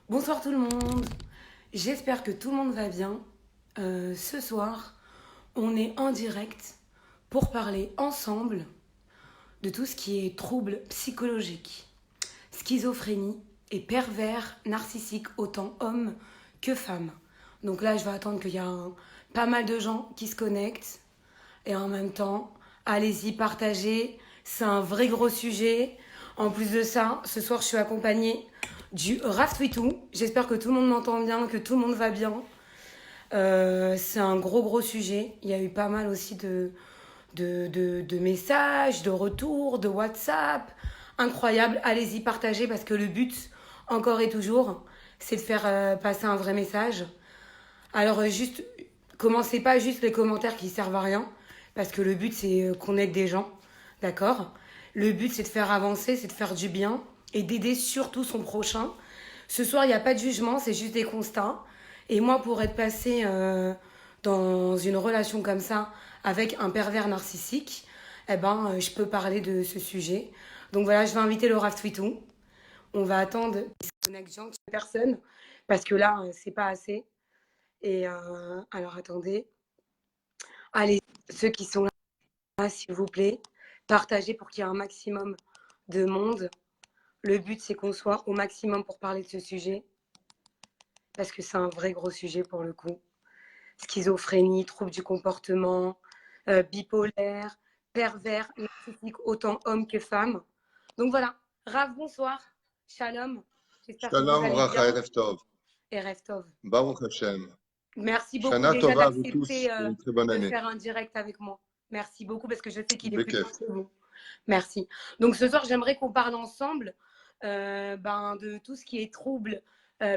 Bonsoir tout le monde, j'espère que tout le monde va bien. Ce soir, on est en direct pour parler ensemble de tout ce qui est troubles psychologiques, schizophrénie et pervers narcissiques, autant hommes que femmes. Donc là, je vais attendre qu'il y a pas mal de gens qui se connectent. Et en même temps, allez-y, partagez. C'est un vrai gros sujet. En plus de ça, ce soir, je suis accompagnée du Raft Twitou. J'espère que tout le monde m'entend bien, que tout le monde va bien. C'est un gros sujet. Il y a eu pas mal aussi de messages, de retours, de WhatsApp. Incroyable. Allez-y, partagez parce que le but, encore et toujours, c'est de faire passer un vrai message. Alors, juste, commencez pas juste les commentaires qui servent à rien, parce que le but, c'est qu'on aide des gens, d'accord? Le but, c'est de faire avancer, c'est de faire du bien et d'aider surtout son prochain. Ce soir, il n'y a pas de jugement, c'est juste des constats. Et moi, pour être passée dans une relation comme ça avec un pervers narcissique, eh ben, je peux parler de ce sujet. Donc voilà, je vais inviter Laura Twitou. On va attendre qu'il se connecte gentiment personne, parce que là, c'est pas assez. Et alors attendez. Allez, ceux qui sont là, s'il vous plaît, partagez pour qu'il y ait un maximum de monde. Le but, c'est qu'on soit au maximum pour parler de ce sujet, parce que c'est un vrai gros sujet pour le coup. Schizophrénie, troubles du comportement, bipolaire, pervers, narcissique, autant hommes que femmes. Donc voilà, Rav, bonsoir, shalom, j'espère que vous Shalom, allez Bracha, bien Erev Tov. et Reftov. Baruch Hashem. Merci beaucoup Shana déjà Tova à vous tous d'accepter et une très bonne de année. faire un direct avec moi. Merci beaucoup parce que je sais qu'il est plus tard Bekef. que vous. Merci. Donc ce soir, j'aimerais qu'on parle ensemble de tout ce qui est troubles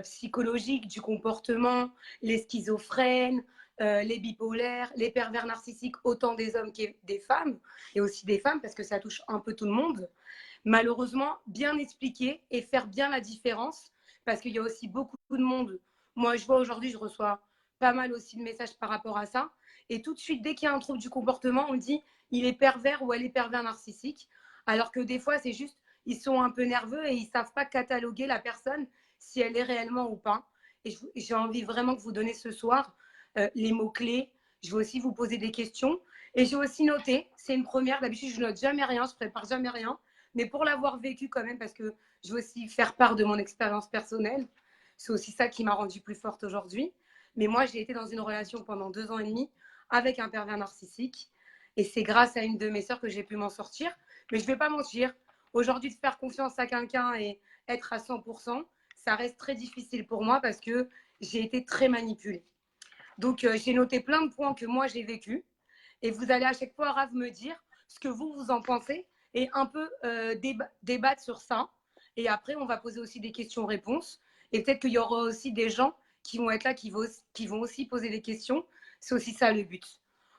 psychologiques, du comportement, les schizophrènes, les bipolaires, les pervers narcissiques, autant des hommes que des femmes, et aussi des femmes parce que ça touche un peu tout le monde. Malheureusement, bien expliquer et faire bien la différence parce qu'il y a aussi beaucoup de monde. Moi, je vois aujourd'hui, je reçois pas mal aussi de messages par rapport à ça. Et tout de suite, dès qu'il y a un trouble du comportement, on me dit il est pervers ou elle est pervers narcissique. Alors que des fois, c'est juste, ils sont un peu nerveux et ils ne savent pas cataloguer la personne si elle est réellement ou pas. Et j'ai envie vraiment que vous donnez ce soir les mots-clés. Je vais aussi vous poser des questions. Et j'ai aussi noté, c'est une première, d'habitude je note jamais rien, je prépare jamais rien, mais pour l'avoir vécu quand même, parce que je veux aussi faire part de mon expérience personnelle, c'est aussi ça qui m'a rendue plus forte aujourd'hui. Mais moi, j'ai été dans une relation pendant 2 ans et demi avec un pervers narcissique. Et c'est grâce à une de mes sœurs que j'ai pu m'en sortir. Mais je ne vais pas mentir, aujourd'hui, de faire confiance à quelqu'un et être à 100%, ça reste très difficile pour moi parce que j'ai été très manipulée. Donc, j'ai noté plein de points que moi, j'ai vécu. Et vous allez à chaque fois, Rav, me dire ce que vous en pensez et un peu débattre sur ça. Et après, on va poser aussi des questions-réponses. Et peut-être qu'il y aura aussi des gens qui vont être là, qui vont aussi poser des questions. C'est aussi ça le but.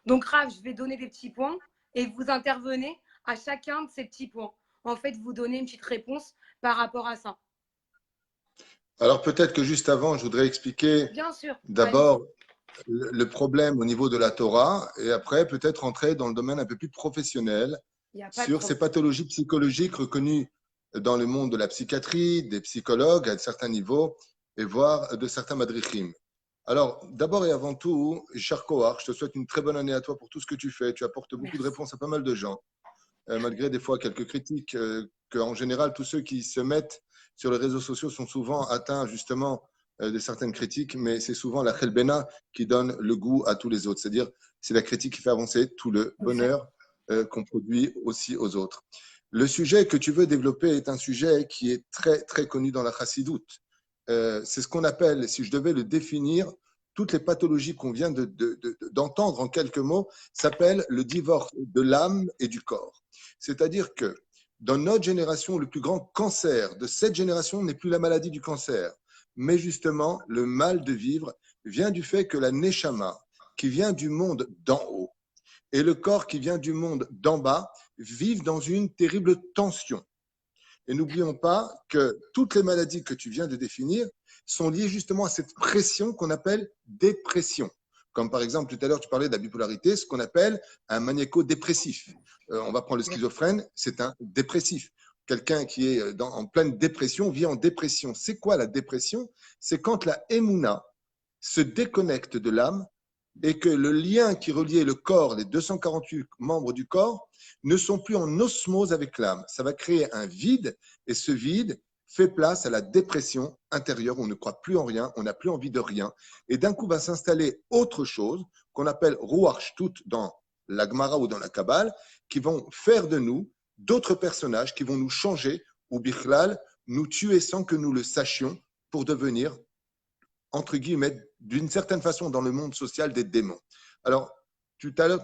Donc, Rav, je vais donner des petits points et vous intervenez à chacun de ces petits points. En fait, vous donnez une petite réponse par rapport à ça. Alors peut-être que juste avant, je voudrais expliquer Bien sûr, allez-y. d'abord le problème au niveau de la Torah et après peut-être entrer dans le domaine un peu plus professionnel Il n'y a pas de sur ces problème. pathologies psychologiques reconnues dans le monde de la psychiatrie, des psychologues à certains niveaux et voire de certains madrichim. Alors, d'abord et avant tout, cher Kohar, je te souhaite une très bonne année à toi pour tout ce que tu fais. Tu apportes beaucoup de Merci. réponses à pas mal de gens. Malgré des fois quelques critiques, qu'en général, tous ceux qui se mettent sur les réseaux sociaux sont souvent atteints justement de certaines critiques, mais c'est souvent la khelbena qui donne le goût à tous les autres. C'est-à-dire, c'est la critique qui fait avancer tout le Exact. bonheur qu'on produit aussi aux autres. Le sujet que tu veux développer est un sujet qui est très connu dans la chassidoute. C'est ce qu'on appelle, si je devais le définir, toutes les pathologies qu'on vient d'entendre en quelques mots, s'appellent le divorce de l'âme et du corps. C'est-à-dire que dans notre génération, le plus grand cancer de cette génération n'est plus la maladie du cancer, mais justement le mal de vivre vient du fait que la neshama, qui vient du monde d'en haut, et le corps qui vient du monde d'en bas, vivent dans une terrible tension. Et n'oublions pas que toutes les maladies que tu viens de définir sont liées justement à cette pression qu'on appelle dépression. Comme par exemple, tout à l'heure, tu parlais de la bipolarité, ce qu'on appelle un maniaco-dépressif. On va prendre le schizophrène, c'est un dépressif. quelqu'un qui est en pleine dépression vit en dépression. C'est quoi la dépression? C'est quand la émouna se déconnecte de l'âme et que le lien qui reliait le corps, les 248 membres du corps, ne sont plus en osmose avec l'âme. Ça va créer un vide et ce vide fait place à la dépression intérieure où on ne croit plus en rien, on n'a plus envie de rien. Et d'un coup va s'installer autre chose qu'on appelle Ruach Shtut dans la Gemara ou dans la Kabbale, qui vont faire de nous d'autres personnages qui vont nous changer ou bichlal, nous tuer sans que nous le sachions pour devenir, entre guillemets, d'une certaine façon dans le monde social des démons. Alors, tout à l'heure,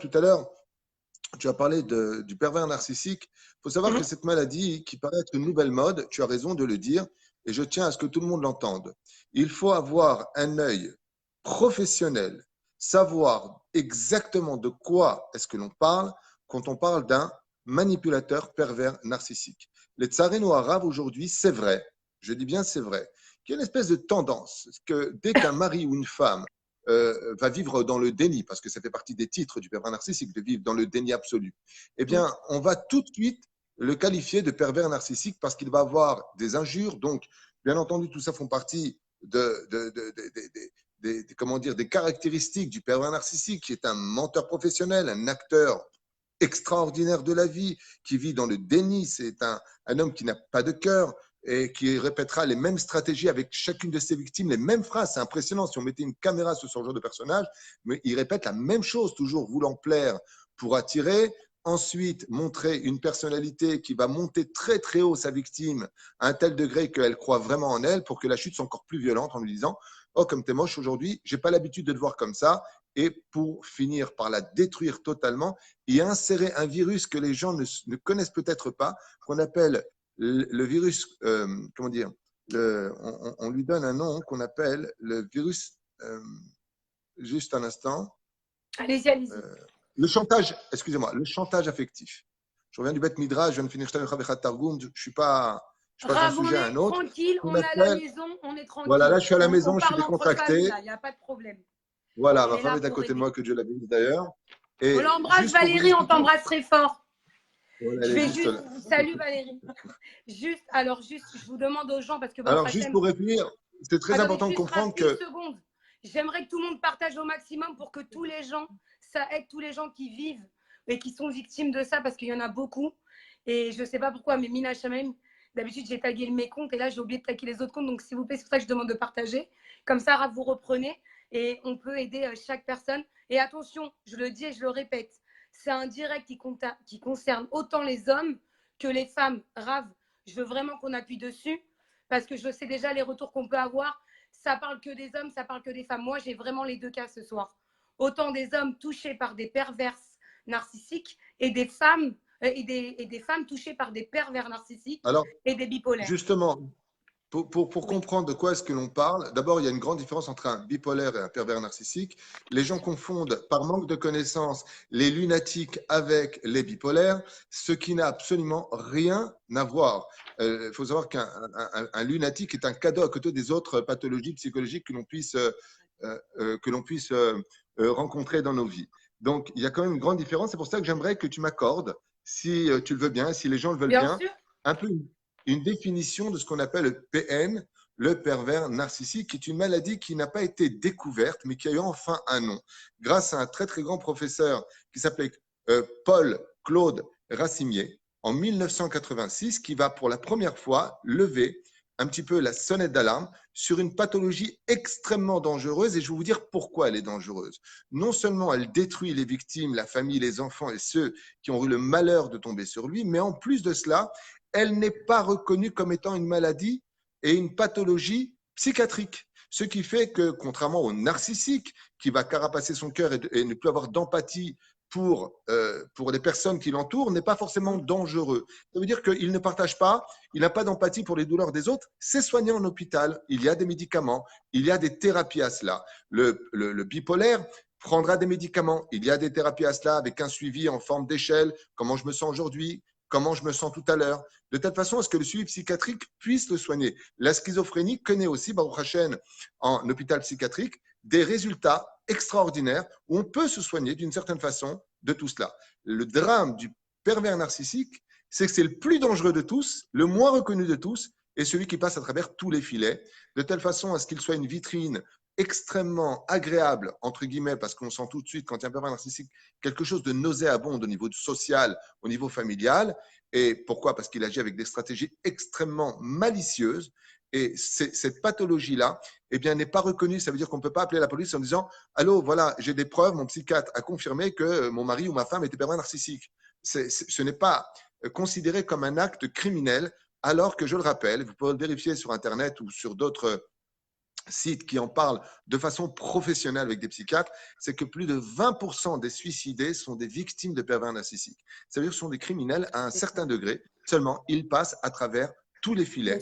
tu as parlé du pervers narcissique. Il faut savoir que cette maladie, qui paraît être une nouvelle mode, tu as raison de le dire, et je tiens à ce que tout le monde l'entende. Il faut avoir un œil professionnel, savoir exactement de quoi est-ce que l'on parle quand on parle d'un manipulateur pervers narcissique. Les tsarino arabes aujourd'hui, c'est vrai, je dis bien c'est vrai, qu'il y a une espèce de tendance que dès qu'un mari ou une femme va vivre dans le déni, parce que ça fait partie des titres du pervers narcissique, de vivre dans le déni absolu, eh bien, on va tout de suite le qualifier de pervers narcissique parce qu'il va avoir des injures. Donc, bien entendu, tout ça font partie comment dire, des caractéristiques du pervers narcissique, qui est un menteur professionnel, un acteur extraordinaire de la vie, qui vit dans le déni. C'est un homme qui n'a pas de cœur, et qui répétera les mêmes stratégies avec chacune de ses victimes, les mêmes phrases. C'est impressionnant. Si on mettait une caméra sur ce genre de personnage, mais il répète la même chose, toujours voulant plaire pour attirer. Ensuite, montrer une personnalité qui va monter très très haut sa victime à un tel degré qu'elle croit vraiment en elle pour que la chute soit encore plus violente en lui disant « Oh, comme t'es moche aujourd'hui, j'ai pas l'habitude de te voir comme ça ». Et pour finir par la détruire totalement et insérer un virus que les gens ne connaissent peut-être pas, qu'on appelle le virus, comment dire, on lui donne un nom qu'on appelle le virus, juste un instant. Allez-y, allez-y. Le chantage, excusez-moi, le chantage affectif. Je reviens du Beth Midrash, je viens de finir Targum, je ne suis pas d'un sujet à un autre. Tranquille, on est à la maison, on est tranquille. Voilà, là je suis à la maison, je suis décontracté. Il n'y a pas de problème. Voilà, ma femme est à côté de moi, que Dieu la bénisse d'ailleurs. On l'embrasse Valérie, on t'embrasse très fort. Voilà, je vais juste... Salut Valérie. Juste, je vous demande aux gens parce que... Alors, juste pour revenir, c'est très important de comprendre que... J'aimerais que tout le monde partage au maximum pour que tous les gens, ça aide tous les gens qui vivent et qui sont victimes de ça, parce qu'il y en a beaucoup. Et je ne sais pas pourquoi, mais Mina Shamem, d'habitude, j'ai tagué mes comptes et là, j'ai oublié de taguer les autres comptes. Donc, s'il vous plaît, c'est pour ça que je demande de partager. Comme ça, vous reprenez et on peut aider chaque personne. Et attention, je le dis et je le répète, c'est un direct qui concerne autant les hommes que les femmes. Rav, je veux vraiment qu'on appuie dessus parce que je sais déjà les retours qu'on peut avoir. Ça parle que des hommes, ça parle que des femmes. Moi, j'ai vraiment les deux cas ce soir. Autant des hommes touchés par des perverses narcissiques et des femmes, des femmes touchées par des pervers narcissiques et des bipolaires. Justement, pour comprendre de quoi est-ce que l'on parle, d'abord, il y a une grande différence entre un bipolaire et un pervers narcissique. Les gens confondent, par manque de connaissances, les lunatiques avec les bipolaires, ce qui n'a absolument rien à voir. Il faut savoir qu'un lunatique est un cadeau à côté des autres pathologies psychologiques que l'on puisse, rencontrer dans nos vies. Donc, il y a quand même une grande différence. C'est pour ça que j'aimerais que tu m'accordes, si tu le veux bien, si les gens le veulent bien, un peu une définition de ce qu'on appelle le PN, le pervers narcissique, qui est une maladie qui n'a pas été découverte, mais qui a eu enfin un nom, grâce à un très très grand professeur qui s'appelait Paul Claude Racimier, en 1986, qui va pour la première fois lever un petit peu la sonnette d'alarme sur une pathologie extrêmement dangereuse, et je vais vous dire pourquoi elle est dangereuse. Non seulement elle détruit les victimes, la famille, les enfants et ceux qui ont eu le malheur de tomber sur lui, mais en plus de cela, elle n'est pas reconnue comme étant une maladie et une pathologie psychiatrique. Ce qui fait que, contrairement au narcissique, qui va carapacer son cœur et ne plus avoir d'empathie pour les personnes qui l'entourent, n'est pas forcément dangereux. Ça veut dire qu'il ne partage pas, il n'a pas d'empathie pour les douleurs des autres. C'est soigné en hôpital, il y a des médicaments, il y a des thérapies à cela. Le bipolaire prendra des médicaments, il y a des thérapies à cela avec un suivi en forme d'échelle, comment je me sens aujourd'hui, comment je me sens tout à l'heure, de telle façon à ce que le suivi psychiatrique puisse le soigner. La schizophrénie connaît aussi, Baruch Hashem, en hôpital psychiatrique, des résultats extraordinaires où on peut se soigner d'une certaine façon de tout cela. Le drame du pervers narcissique, c'est que c'est le plus dangereux de tous, le moins reconnu de tous, et celui qui passe à travers tous les filets, de telle façon à ce qu'il soit une vitrine extrêmement agréable, entre guillemets, parce qu'on sent tout de suite, quand il y a un pervers narcissique, quelque chose de nauséabond au niveau social, au niveau familial. Et pourquoi? Parce qu'il agit avec des stratégies extrêmement malicieuses. Et cette pathologie-là, eh bien, n'est pas reconnue. Ça veut dire qu'on ne peut pas appeler la police en disant allô, voilà, j'ai des preuves, mon psychiatre a confirmé que mon mari ou ma femme était pervers narcissique. Ce n'est pas considéré comme un acte criminel, alors que, je le rappelle, vous pouvez le vérifier sur Internet ou sur d'autres sites qui en parlent de façon professionnelle avec des psychiatres, c'est que plus de 20% des suicidés sont des victimes de pervers narcissiques. Ça veut dire que ce sont des criminels à un certain degré, seulement ils passent à travers tous les filets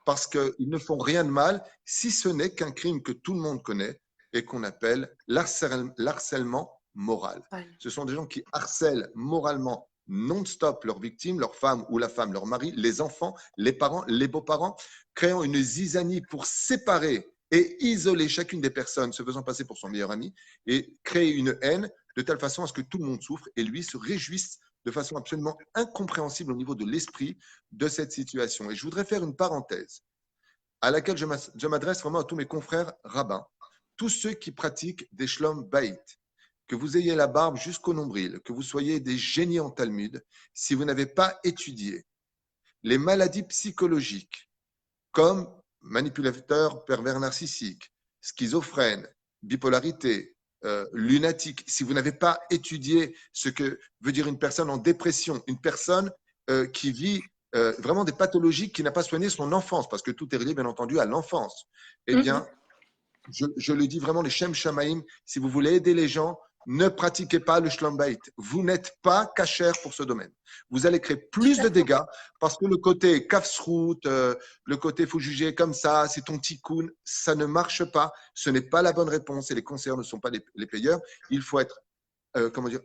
parce qu'ils ne font rien de mal, si ce n'est qu'un crime que tout le monde connaît et qu'on appelle l'harcèlement moral. Ce sont des gens qui harcèlent moralement non-stop leurs victimes, leur femme ou la femme, leur mari, les enfants, les parents, les beaux-parents, créant une zizanie pour séparer et isoler chacune des personnes se faisant passer pour son meilleur ami et créer une haine de telle façon à ce que tout le monde souffre et lui se réjouisse de façon absolument incompréhensible au niveau de l'esprit de cette situation. Et je voudrais faire une parenthèse à laquelle je m'adresse vraiment à tous mes confrères rabbins, tous ceux qui pratiquent des shlom bayit, que vous ayez la barbe jusqu'au nombril, que vous soyez des génies en Talmud, si vous n'avez pas étudié les maladies psychologiques comme manipulateur pervers narcissique, schizophrène, bipolarité, lunatique, si vous n'avez pas étudié ce que veut dire une personne en dépression, une personne qui vit vraiment des pathologies, qui n'a pas soigné son enfance, parce que tout est relié bien entendu à l'enfance, eh bien, je le dis vraiment, les Shem Shamaim, si vous voulez aider les gens, ne pratiquez pas le Shlom Bayit. Vous n'êtes pas cachère pour ce domaine. Vous allez créer plus de dégâts parce que le côté kafsrout, le côté faut juger comme ça, c'est ton tikkun, ça ne marche pas. Ce n'est pas la bonne réponse et les conseillers ne sont pas les payeurs. Il faut être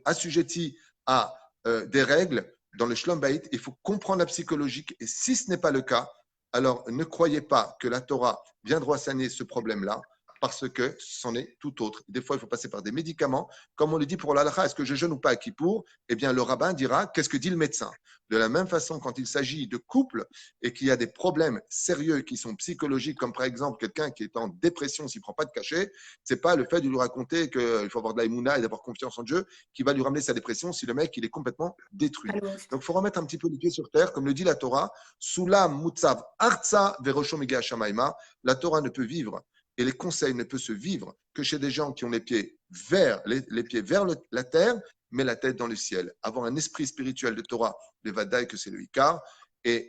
assujetti à des règles dans le Shlom Bayit. Il faut comprendre la psychologique et si ce n'est pas le cas, alors ne croyez pas que la Torah viendra saner ce problème-là, parce que c'en est tout autre. Des fois, il faut passer par des médicaments. Comme on le dit pour l'halakha, est-ce que je jeûne ou pas à Kippour? Eh bien, le rabbin dira, qu'est-ce que dit le médecin? De la même façon, quand il s'agit de couple et qu'il y a des problèmes sérieux qui sont psychologiques, comme par exemple quelqu'un qui est en dépression s'il ne prend pas de cachet, ce n'est pas le fait de lui raconter qu'il faut avoir de la imuna et d'avoir confiance en Dieu qui va lui ramener sa dépression si le mec il est complètement détruit. Donc, il faut remettre un petit peu les pieds sur terre, comme le dit la Torah, Sulam mutzav arza veroshom ega shamaima. La Torah ne peut vivre et les conseils ne peuvent se vivre que chez des gens qui ont les pieds vers, la terre, mais la tête dans le ciel. Avoir un esprit spirituel de Torah, de Vadaï, que c'est le Ikar.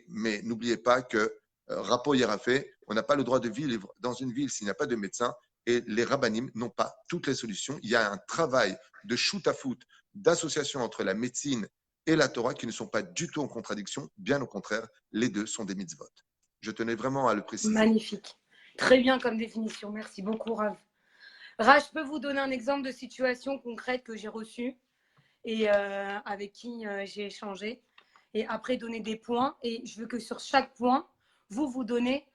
Mais n'oubliez pas que Rapo Yerafé, on n'a pas le droit de vivre dans une ville s'il n'y a pas de médecin. Et les rabbinim n'ont pas toutes les solutions. Il y a un travail de shoot à foot, d'association entre la médecine et la Torah qui ne sont pas du tout en contradiction. Bien au contraire, les deux sont des mitzvot. Je tenais vraiment à le préciser. Magnifique. Très bien comme définition. Merci beaucoup, Rav. Rav, je peux vous donner un exemple de situation concrète que j'ai reçue et avec qui j'ai échangé. Et après, donner des points. Et je veux que sur chaque point, vous donnez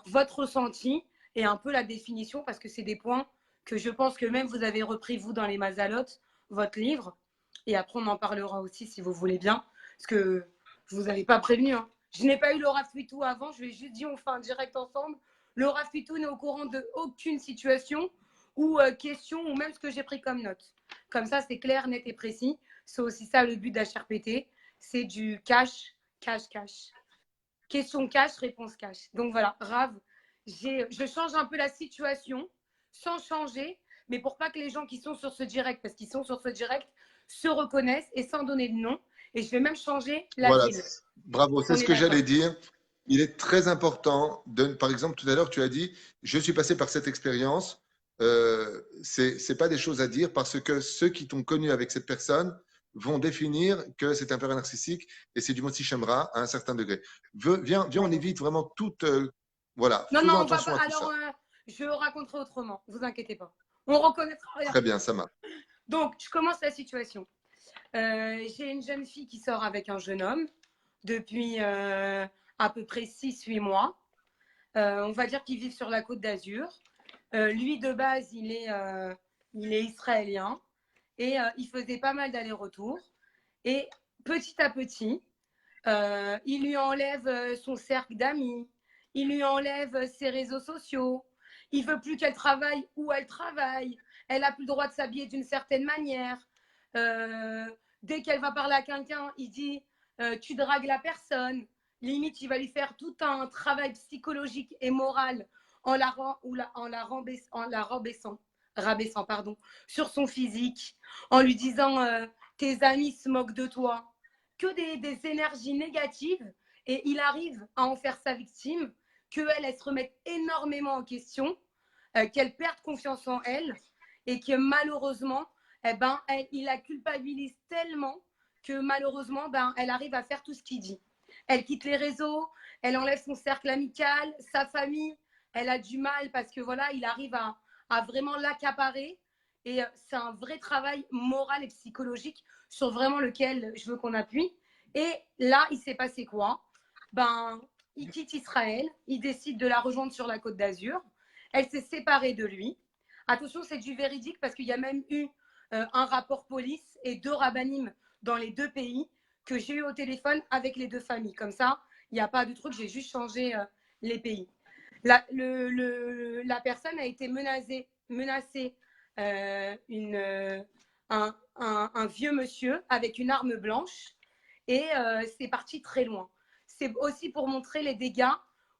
votre ressenti et un peu la définition parce que c'est des points que je pense que même vous avez repris, vous, dans les Mazalotes, votre livre. Et après, on en parlera aussi si vous voulez bien. Parce que je ne vous avais pas prévenu. Hein. Je n'ai pas eu Laura Fuitou avant. Je lui ai juste dit on fait un direct ensemble. Laura Fuitou n'est au courant d'aucune situation ou question ou même ce que j'ai pris comme note. Comme ça, c'est clair, net et précis. C'est aussi ça le but d'HRPT. C'est du cash, cash, cash. Question cash, réponse cash. Donc voilà, Rav, je change un peu la situation sans changer, mais pour pas que les gens qui sont sur ce direct, parce qu'ils sont sur ce direct, se reconnaissent et sans donner de nom. Et je vais même changer la voilà, ville. bravo, c'est ce que j'allais dire. Il est très important, par exemple, tout à l'heure, tu as dit, je suis passé par cette expérience. Ce n'est pas des choses à dire parce que ceux qui t'ont connu avec cette personne vont définir que c'est un pervers narcissique et c'est du Motsi Shemra à un certain degré. Viens, on évite vraiment toute voilà, faisons attention à tout ça. Je raconterai autrement, vous inquiétez pas. On reconnaîtra rien. Très bien, ça marche. Donc, je commence la situation. J'ai une jeune fille qui sort avec un jeune homme depuis à peu près 6-8 mois. On va dire qu'ils vivent sur la côte d'Azur. Lui, de base, il est israélien et il faisait pas mal d'allers-retours. Et petit à petit, Il lui enlève son cercle d'amis, il lui enlève ses réseaux sociaux, il veut plus qu'elle travaille où elle travaille, elle a plus le droit de s'habiller d'une certaine manière. Euh, Dès qu'elle va parler à quelqu'un, il dit tu dragues la personne. Limite, il va lui faire tout un travail psychologique et moral en rabaissant pardon, sur son physique, en lui disant tes amis se moquent de toi, que des énergies négatives, et il arrive à en faire sa victime, qu'elle elle se remette énormément en question, qu'elle perde confiance en elle, et que malheureusement, il la culpabilise tellement que malheureusement, elle arrive à faire tout ce qu'il dit. Elle quitte les réseaux, elle enlève son cercle amical, sa famille, elle a du mal parce que voilà, il arrive à vraiment l'accaparer. Et c'est un vrai travail moral et psychologique sur vraiment lequel je veux qu'on appuie. Et là, il s'est passé quoi? Il quitte Israël, il décide de la rejoindre sur la Côte d'Azur. Elle s'est séparée de lui. Attention, c'est du véridique parce qu'il y a même eu un rapport police et 2 rabbinim dans les 2 pays que j'ai eu au téléphone avec les 2 familles. Comme ça, il n'y a pas de truc, j'ai juste changé les pays. La personne a été menacée un vieux monsieur avec une arme blanche, et c'est parti très loin. C'est aussi pour montrer les dégâts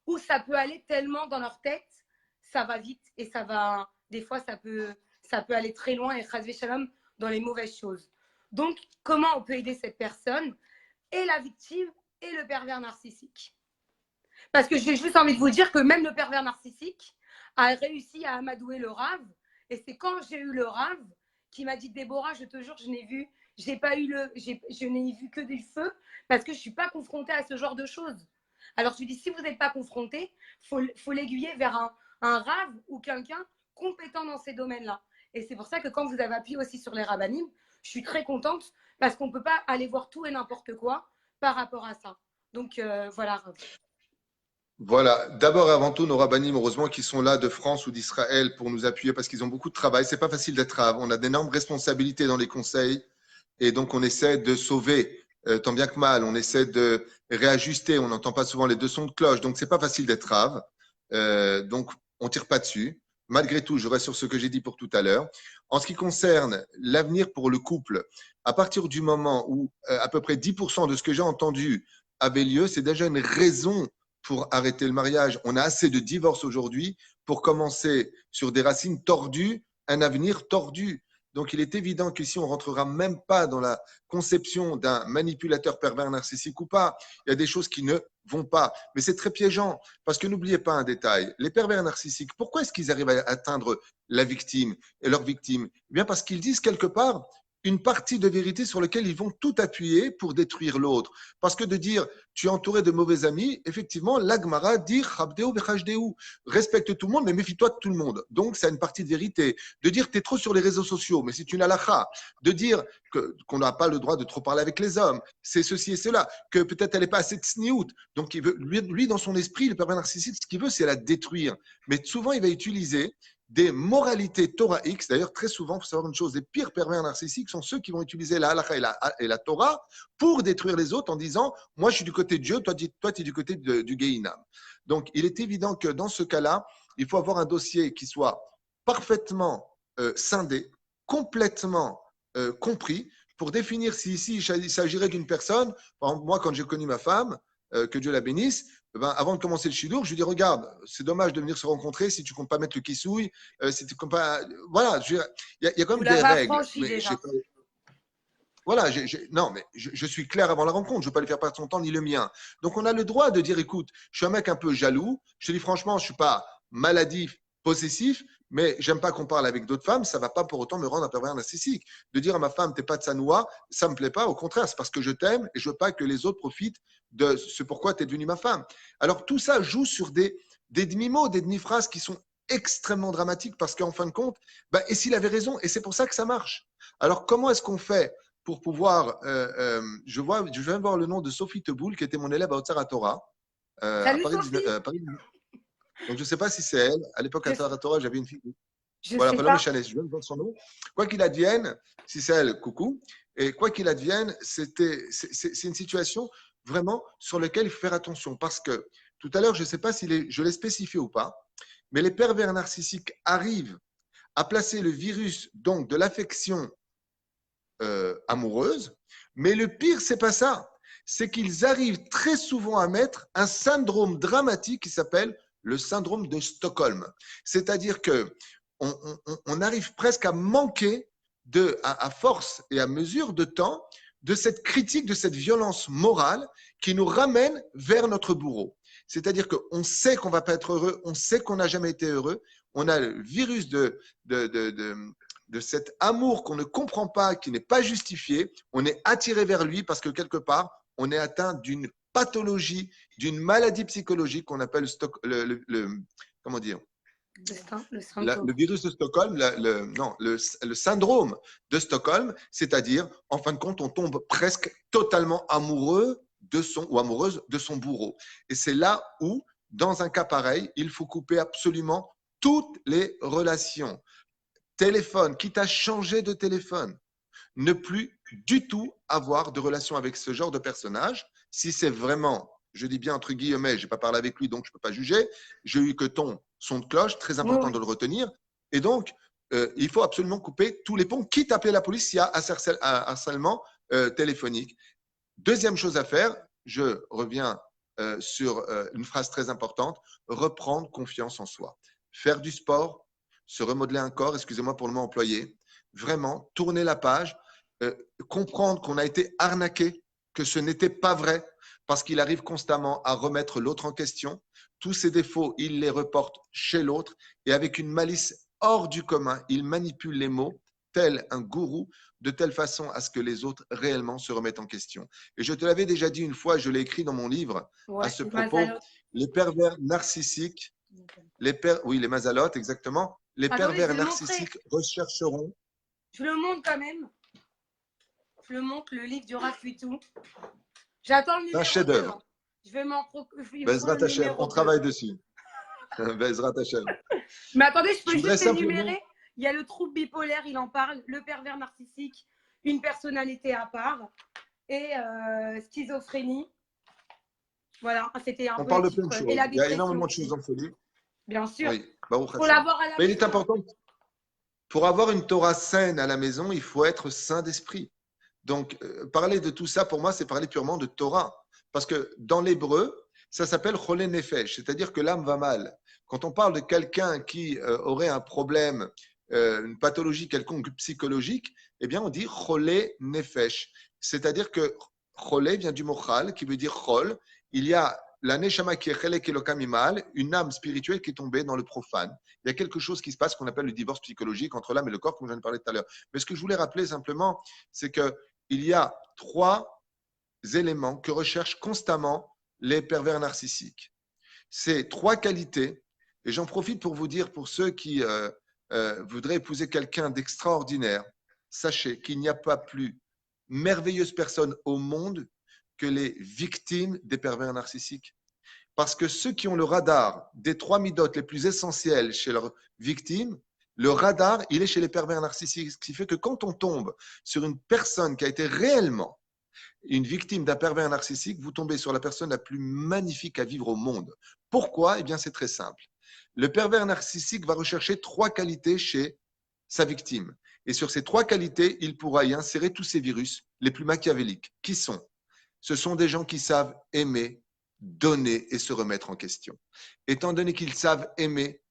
où ça peut aller tellement dans leur tête, ça va vite, et ça va, des fois ça peut aller très loin, et chas v'shalom dans les mauvaises choses. Donc comment on peut aider cette personne, et la victime et le pervers narcissique? Parce que j'ai juste envie de vous dire que même le pervers narcissique a réussi à amadouer le rave. Et c'est quand j'ai eu le rave qui m'a dit Déborah, je te jure, je n'ai vu que du feu parce que je ne suis pas confrontée à ce genre de choses. Alors je lui dis, si vous n'êtes pas confronté, faut l'aiguiller vers un rave ou quelqu'un compétent dans ces domaines-là. Et c'est pour ça que quand vous avez appuyé aussi sur les rabbinim, je suis très contente parce qu'on ne peut pas aller voir tout et n'importe quoi par rapport à ça. Donc voilà. Voilà, d'abord et avant tout, nos rabbinim, heureusement, qui sont là de France ou d'Israël pour nous appuyer parce qu'ils ont beaucoup de travail. C'est pas facile d'être rave. On a d'énormes responsabilités dans les conseils et donc on essaie de sauver tant bien que mal. On essaie de réajuster. On n'entend pas souvent les 2 sons de cloche, donc c'est pas facile d'être rave. Donc on tire pas dessus. Malgré tout, je reste sur ce que j'ai dit pour tout à l'heure. En ce qui concerne l'avenir pour le couple, à partir du moment où à peu près 10% de ce que j'ai entendu avait lieu, c'est déjà une raison pour arrêter le mariage. On a assez de divorces aujourd'hui pour commencer sur des racines tordues, un avenir tordu. Donc, il est évident que si on rentrera même pas dans la conception d'un manipulateur pervers narcissique ou pas, il y a des choses qui ne vont pas. Mais c'est très piégeant parce que n'oubliez pas un détail. Les pervers narcissiques, pourquoi est-ce qu'ils arrivent à atteindre la victime et leur victime? Eh bien, parce qu'ils disent quelque part une partie de vérité sur laquelle ils vont tout appuyer pour détruire l'autre. Parce que de dire tu es entouré de mauvais amis, effectivement, l'Agmara dit Chabdeu bechashdeu, respecte tout le monde, mais méfie-toi de tout le monde. Donc, c'est une partie de vérité. De dire tu es trop sur les réseaux sociaux, mais c'est une halakha. De dire qu'on n'a pas le droit de trop parler avec les hommes, c'est ceci et cela, que peut-être elle n'est pas assez tsniout. Donc, il veut, lui, dans son esprit, le pervers narcissique, ce qu'il veut, c'est la détruire. Mais souvent, il va utiliser des moralités Torah X. D'ailleurs, très souvent, il faut savoir une chose, les pires pervers narcissiques sont ceux qui vont utiliser la halakha et la Torah pour détruire les autres en disant « moi, je suis du côté de Dieu, toi, tu es du côté du Gehinam ». Donc, il est évident que dans ce cas-là, il faut avoir un dossier qui soit parfaitement scindé, complètement compris, pour définir si ici il s'agirait d'une personne. Par exemple, moi, quand j'ai connu ma femme, que Dieu la bénisse, avant de commencer le chidour, je lui dis regarde, c'est dommage de venir se rencontrer si tu ne comptes pas mettre le kissouille, si tu comptes pas. Voilà, il y a quand même des règles. Mais déjà. Voilà, non, mais je suis clair avant la rencontre. Je ne veux pas lui faire perdre son temps ni le mien. Donc, on a le droit de dire écoute, je suis un mec un peu jaloux. Je te dis franchement, je ne suis pas maladif, possessif, mais j'aime pas qu'on parle avec d'autres femmes. Ça ne va pas pour autant me rendre un pervers narcissique. De dire à ma femme, t'es pas de sa noix, ça ne me plaît pas. Au contraire, c'est parce que je t'aime et je ne veux pas que les autres profitent de ce pourquoi tu es devenue ma femme. Alors, tout ça joue sur des demi-mots, des demi-phrases qui sont extrêmement dramatiques parce qu'en fin de compte, et s'il avait raison, et c'est pour ça que ça marche. Alors, comment est-ce qu'on fait pour pouvoir, je viens de voir le nom de Sophie Teboul, qui était mon élève à Otsar Torah, à Salut Paris, Sophie. Paris. Donc, je ne sais pas si c'est elle. À l'époque, à Otsar Torah, j'avais une fille. Je Voilà, sais Palome pas. Chanès, je viens de voir son nom. Quoi qu'il advienne, si c'est elle, coucou. Et quoi qu'il advienne, c'est une situation vraiment sur lequel il faut faire attention. Parce que tout à l'heure, je ne sais pas si je l'ai spécifié ou pas, mais les pervers narcissiques arrivent à placer le virus donc de l'affection amoureuse, mais le pire, c'est pas ça. C'est qu'ils arrivent très souvent à mettre un syndrome dramatique qui s'appelle le syndrome de Stockholm. C'est-à-dire que on arrive presque à manquer à force et à mesure de temps de cette critique, de cette violence morale qui nous ramène vers notre bourreau. C'est-à-dire qu'on sait qu'on ne va pas être heureux, on sait qu'on n'a jamais été heureux, on a le virus de cet amour qu'on ne comprend pas, qui n'est pas justifié, on est attiré vers lui parce que quelque part, on est atteint d'une pathologie, d'une maladie psychologique qu'on appelle comment dire, le virus de Stockholm, le syndrome de Stockholm, c'est-à-dire, en fin de compte, on tombe presque totalement amoureux de son ou amoureuse de son bourreau. Et c'est là où, dans un cas pareil, il faut couper absolument toutes les relations. Téléphone, quitte à changer de téléphone, ne plus du tout avoir de relation avec ce genre de personnage. Si c'est vraiment, je dis bien entre guillemets, je n'ai pas parlé avec lui, donc je ne peux pas juger, j'ai eu que ton son de cloche, très important de le retenir. Et donc, il faut absolument couper tous les ponts, quitte à appeler la police s'il y a harcèlement téléphonique. Deuxième chose à faire, je reviens sur une phrase très importante, reprendre confiance en soi. Faire du sport, se remodeler un corps, excusez-moi pour le mot employé, vraiment tourner la page, comprendre qu'on a été arnaqué, que ce n'était pas vrai, parce qu'il arrive constamment à remettre l'autre en question. Tous ses défauts, il les reporte chez l'autre et avec une malice hors du commun, il manipule les mots tel un gourou, de telle façon à ce que les autres réellement se remettent en question. Et je te l'avais déjà dit une fois, je l'ai écrit dans mon livre à ce propos, les pervers narcissiques, oui, les mazalotes, exactement, les pervers narcissiques rechercheront. Je le montre quand même. Je le montre, le livre du Rafuitou. J'attends le numéro. Un chef-d'œuvre. Je vais m'en procurer. Bezrat Hashem, on travaille dessus. Bezrat Hashem. Mais attendez, je peux juste énumérer. Il y a le trouble bipolaire, il en parle, le pervers narcissique, une personnalité à part et schizophrénie. Voilà, c'était un peu. On parle de plein de choses. Il y a énormément de choses en folie. Bien sûr. Oui. Pour l'avoir à la maison. Il est important. Pour avoir une Torah saine à la maison, il faut être saint d'esprit. Donc, parler de tout ça, pour moi, c'est parler purement de Torah. Parce que dans l'hébreu, ça s'appelle Cholé Nefesh, c'est-à-dire que l'âme va mal. Quand on parle de quelqu'un qui aurait un problème, une pathologie quelconque psychologique, eh bien, on dit Cholé Nefesh. C'est-à-dire que Cholé vient du mot Chal, qui veut dire Chol. Il y a la Neshama qui est Chelek Elokam Imal, une âme spirituelle qui est tombée dans le profane. Il y a quelque chose qui se passe qu'on appelle le divorce psychologique entre l'âme et le corps, comme j'en ai parlé tout à l'heure. Mais ce que je voulais rappeler simplement, c'est qu'il y a 3 éléments que recherchent constamment les pervers narcissiques. Ces 3 qualités, et j'en profite pour vous dire, pour ceux qui voudraient épouser quelqu'un d'extraordinaire, sachez qu'il n'y a pas plus merveilleuse personne au monde que les victimes des pervers narcissiques. Parce que ceux qui ont le radar des 3 midotes les plus essentielles chez leurs victimes, le radar, il est chez les pervers narcissiques. Ce qui fait que quand on tombe sur une personne qui a été réellement une victime d'un pervers narcissique, vous tombez sur la personne la plus magnifique à vivre au monde. Pourquoi? Eh bien, c'est très simple. Le pervers narcissique va rechercher 3 qualités chez sa victime. Et sur ces 3 qualités, il pourra y insérer tous ces virus les plus machiavéliques. Qui sont? Ce sont des gens qui savent aimer, donner et se remettre en question. Étant donné qu'ils savent aimer,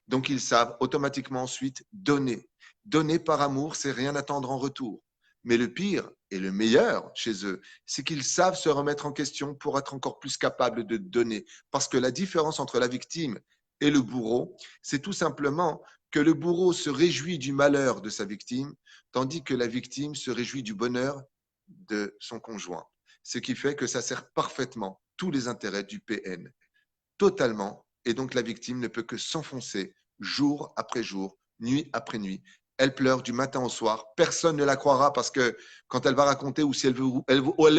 donc ils savent automatiquement ensuite donner. Donner par amour, c'est rien attendre en retour. Mais le pire et le meilleur chez eux, c'est qu'ils savent se remettre en question pour être encore plus capables de donner. Parce que la différence entre la victime et le bourreau, c'est tout simplement que le bourreau se réjouit du malheur de sa victime, tandis que la victime se réjouit du bonheur de son conjoint. Ce qui fait que ça sert parfaitement tous les intérêts du PN, totalement. Et donc la victime ne peut que s'enfoncer jour après jour, nuit après nuit, Elle pleure du matin au soir. Personne ne la croira parce que quand elle va raconter ou si elle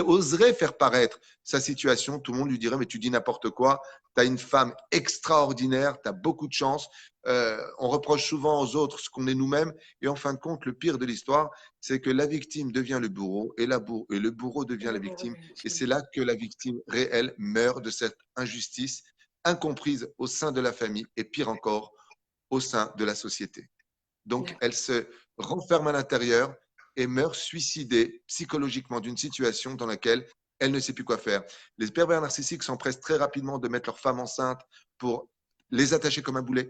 oserait faire paraître sa situation, tout le monde lui dirait mais tu dis n'importe quoi. Tu as une femme extraordinaire, tu as beaucoup de chance. On reproche souvent aux autres ce qu'on est nous-mêmes. Et en fin de compte, le pire de l'histoire, c'est que la victime devient le bourreau et le bourreau devient la victime. Et c'est là que la victime réelle meurt de cette injustice incomprise au sein de la famille et pire encore, au sein de la société. Donc, elle se renferme à l'intérieur et meurt suicidée psychologiquement d'une situation dans laquelle elle ne sait plus quoi faire. Les pervers narcissiques s'empressent très rapidement de mettre leur femme enceinte pour les attacher comme un boulet.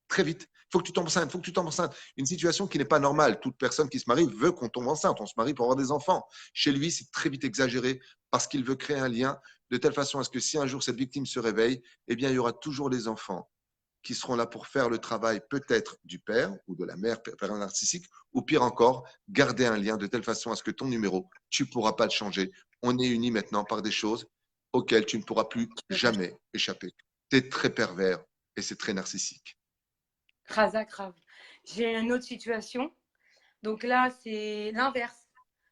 Très vite. Il faut que tu tombes enceinte, il faut que tu tombes enceinte. Une situation qui n'est pas normale. Toute personne qui se marie veut qu'on tombe enceinte. On se marie pour avoir des enfants. Chez lui, c'est très vite exagéré parce qu'il veut créer un lien de telle façon à ce que si un jour cette victime se réveille, eh bien, il y aura toujours les enfants qui seront là pour faire le travail peut-être du père ou de la mère pervers narcissique, ou pire encore, garder un lien de telle façon à ce que ton numéro, tu ne pourras pas le changer. On est unis maintenant par des choses auxquelles tu ne pourras plus jamais échapper. C'est très pervers et c'est très narcissique. Razak, grave. J'ai une autre situation. Donc là, c'est l'inverse.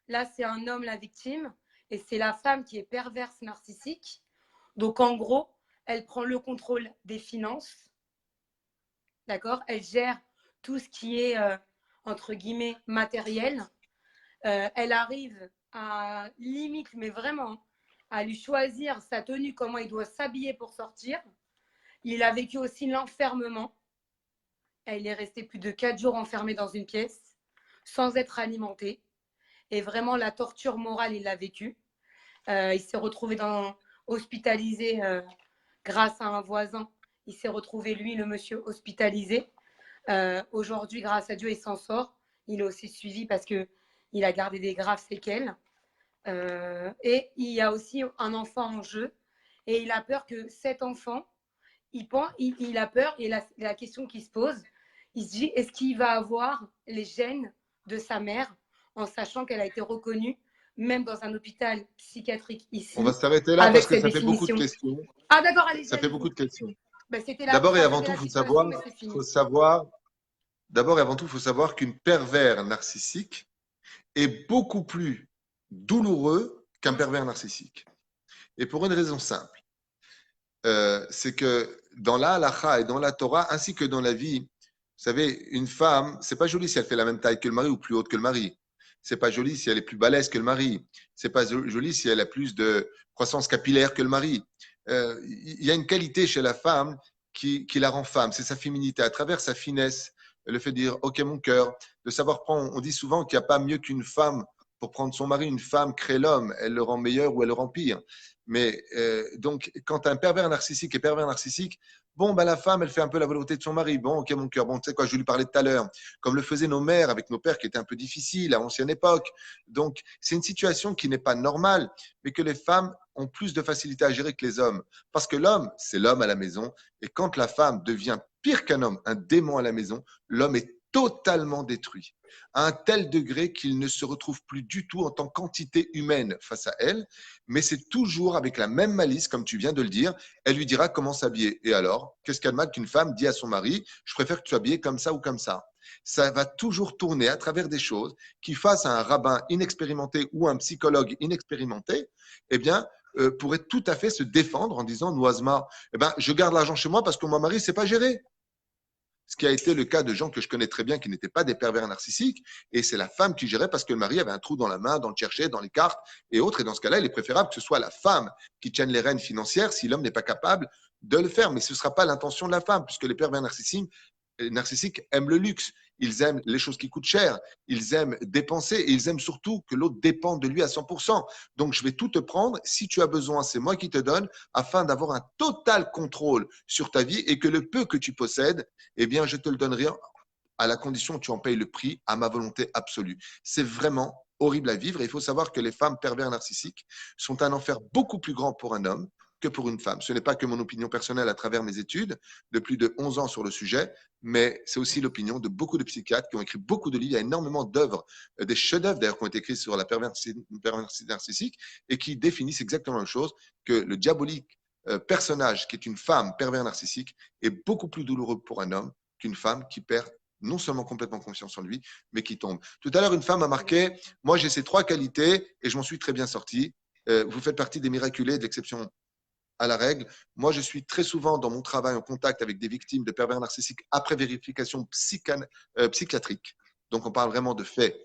Là, c'est un homme la victime et c'est la femme qui est perverse narcissique. Donc en gros, elle prend le contrôle des finances. D'accord? Elle gère tout ce qui est, entre guillemets, matériel. Elle arrive à limite, mais vraiment, à lui choisir sa tenue, comment il doit s'habiller pour sortir. Il a vécu aussi l'enfermement. Elle est restée plus de 4 jours enfermée dans une pièce, sans être alimentée. Et vraiment, la torture morale, il l'a vécue. Il s'est retrouvé hospitalisé grâce à un voisin. Il s'est retrouvé, lui, le monsieur, hospitalisé. Aujourd'hui, grâce à Dieu, il s'en sort. Il est aussi suivi parce qu'il a gardé des graves séquelles. Et il y a aussi un enfant en jeu. Et il a peur que cet enfant, il a peur. Et la question qui se pose, il se dit, est-ce qu'il va avoir les gènes de sa mère en sachant qu'elle a été reconnue, même dans un hôpital psychiatrique ici, On va s'arrêter là avec parce que cette ça fait beaucoup de définition. questions. Ah d'accord, allez-y, Ça fait allez-y. beaucoup de questions. Ben, D'abord et avant c'était tout, la il faut situation, savoir, mais c'est fini. faut savoir, d'abord et avant tout, il faut savoir qu'une pervers narcissique est beaucoup plus douloureux qu'un pervers narcissique. Et pour une raison simple, c'est que dans la halakha et dans la Torah, ainsi que dans la vie, vous savez, une femme, c'est pas joli si elle fait la même taille que le mari ou plus haute que le mari. C'est pas joli si elle est plus balèze que le mari. C'est pas joli si elle a plus de croissance capillaire que le mari. Il y a une qualité chez la femme qui la rend femme, c'est sa féminité, à travers sa finesse, le fait de dire OK mon cœur, de savoir prendre. On dit souvent qu'il n'y a pas mieux qu'une femme pour prendre son mari. Une femme crée l'homme, elle le rend meilleur ou elle le rend pire. Mais donc, quand un pervers narcissique est pervers narcissique, bon, ben, la femme, elle fait un peu la volonté de son mari. Bon, ok, mon cœur. Bon, tu sais quoi, je lui parlais tout à l'heure, comme le faisaient nos mères avec nos pères, qui étaient un peu difficiles à l'ancienne époque. Donc, c'est une situation qui n'est pas normale, mais que les femmes ont plus de facilité à gérer que les hommes. Parce que l'homme, c'est l'homme à la maison. Et quand la femme devient pire qu'un homme, un démon à la maison, l'homme est totalement détruit à un tel degré qu'il ne se retrouve plus du tout en tant qu'entité humaine face à elle, mais c'est toujours avec la même malice, comme tu viens de le dire, elle lui dira comment s'habiller. Et alors, qu'est-ce qu'il y a de mal qu'une femme dit à son mari, je préfère que tu sois habillé comme ça ou comme ça. Ça va toujours tourner à travers des choses qui, face à un rabbin inexpérimenté ou un psychologue inexpérimenté, eh bien, pourrait tout à fait se défendre en disant, Noisma, eh ben, je garde l'argent chez moi parce que mon mari ne sait pas gérer. Ce qui a été le cas de gens que je connais très bien qui n'étaient pas des pervers narcissiques, et c'est la femme qui gérait parce que le mari avait un trou dans la main, dans le chercher, dans les cartes et autres. Et dans ce cas-là, il est préférable que ce soit la femme qui tienne les rênes financières si l'homme n'est pas capable de le faire. Mais ce ne sera pas l'intention de la femme, puisque les pervers narcissiques aiment le luxe. Ils aiment les choses qui coûtent cher. Ils aiment dépenser et ils aiment surtout que l'autre dépende de lui à 100%. Donc, je vais tout te prendre. Si tu as besoin, c'est moi qui te donne afin d'avoir un total contrôle sur ta vie et que le peu que tu possèdes, eh bien, je te le donnerai à la condition que tu en payes le prix à ma volonté absolue. C'est vraiment horrible à vivre et il faut savoir que les femmes pervers narcissiques sont un enfer beaucoup plus grand pour un homme que pour une femme. Ce n'est pas que mon opinion personnelle à travers mes études de plus de 11 ans sur le sujet, mais c'est aussi l'opinion de beaucoup de psychiatres qui ont écrit beaucoup de livres. Il y a énormément d'œuvres, des chefs-d'œuvre d'ailleurs qui ont été écrits sur la perversité narcissique et qui définissent exactement la même chose, que le diabolique personnage qui est une femme pervers narcissique est beaucoup plus douloureux pour un homme qu'une femme qui perd non seulement complètement confiance en lui, mais qui tombe. Tout à l'heure, une femme a marqué, moi j'ai ces 3 qualités et je m'en suis très bien sorti. Vous faites partie des miraculés, de l'exception à la règle. Moi, je suis très souvent dans mon travail en contact avec des victimes de pervers narcissiques après vérification psychiatrique. Donc, on parle vraiment de faits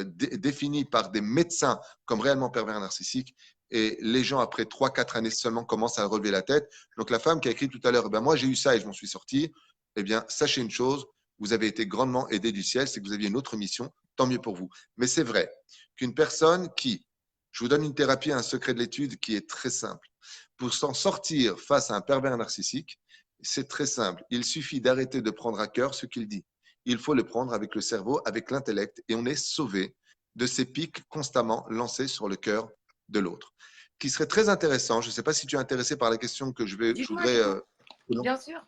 définis par des médecins comme réellement pervers narcissiques. Et les gens, après 3-4 années seulement, commencent à relever la tête. Donc, la femme qui a écrit tout à l'heure, ben, moi, j'ai eu ça et je m'en suis sorti. Eh bien, sachez une chose, vous avez été grandement aidé du ciel, c'est que vous aviez une autre mission, tant mieux pour vous. Mais c'est vrai qu'une personne qui, je vous donne une thérapie, un secret de l'étude qui est très simple. Pour s'en sortir face à un pervers narcissique, c'est très simple. Il suffit d'arrêter de prendre à cœur ce qu'il dit. Il faut le prendre avec le cerveau, avec l'intellect, et on est sauvé de ces pics constamment lancés sur le cœur de l'autre. Ce qui serait très intéressant, je ne sais pas si tu es intéressé par la question que je Dites-moi, voudrais. dites-moi. Bien sûr,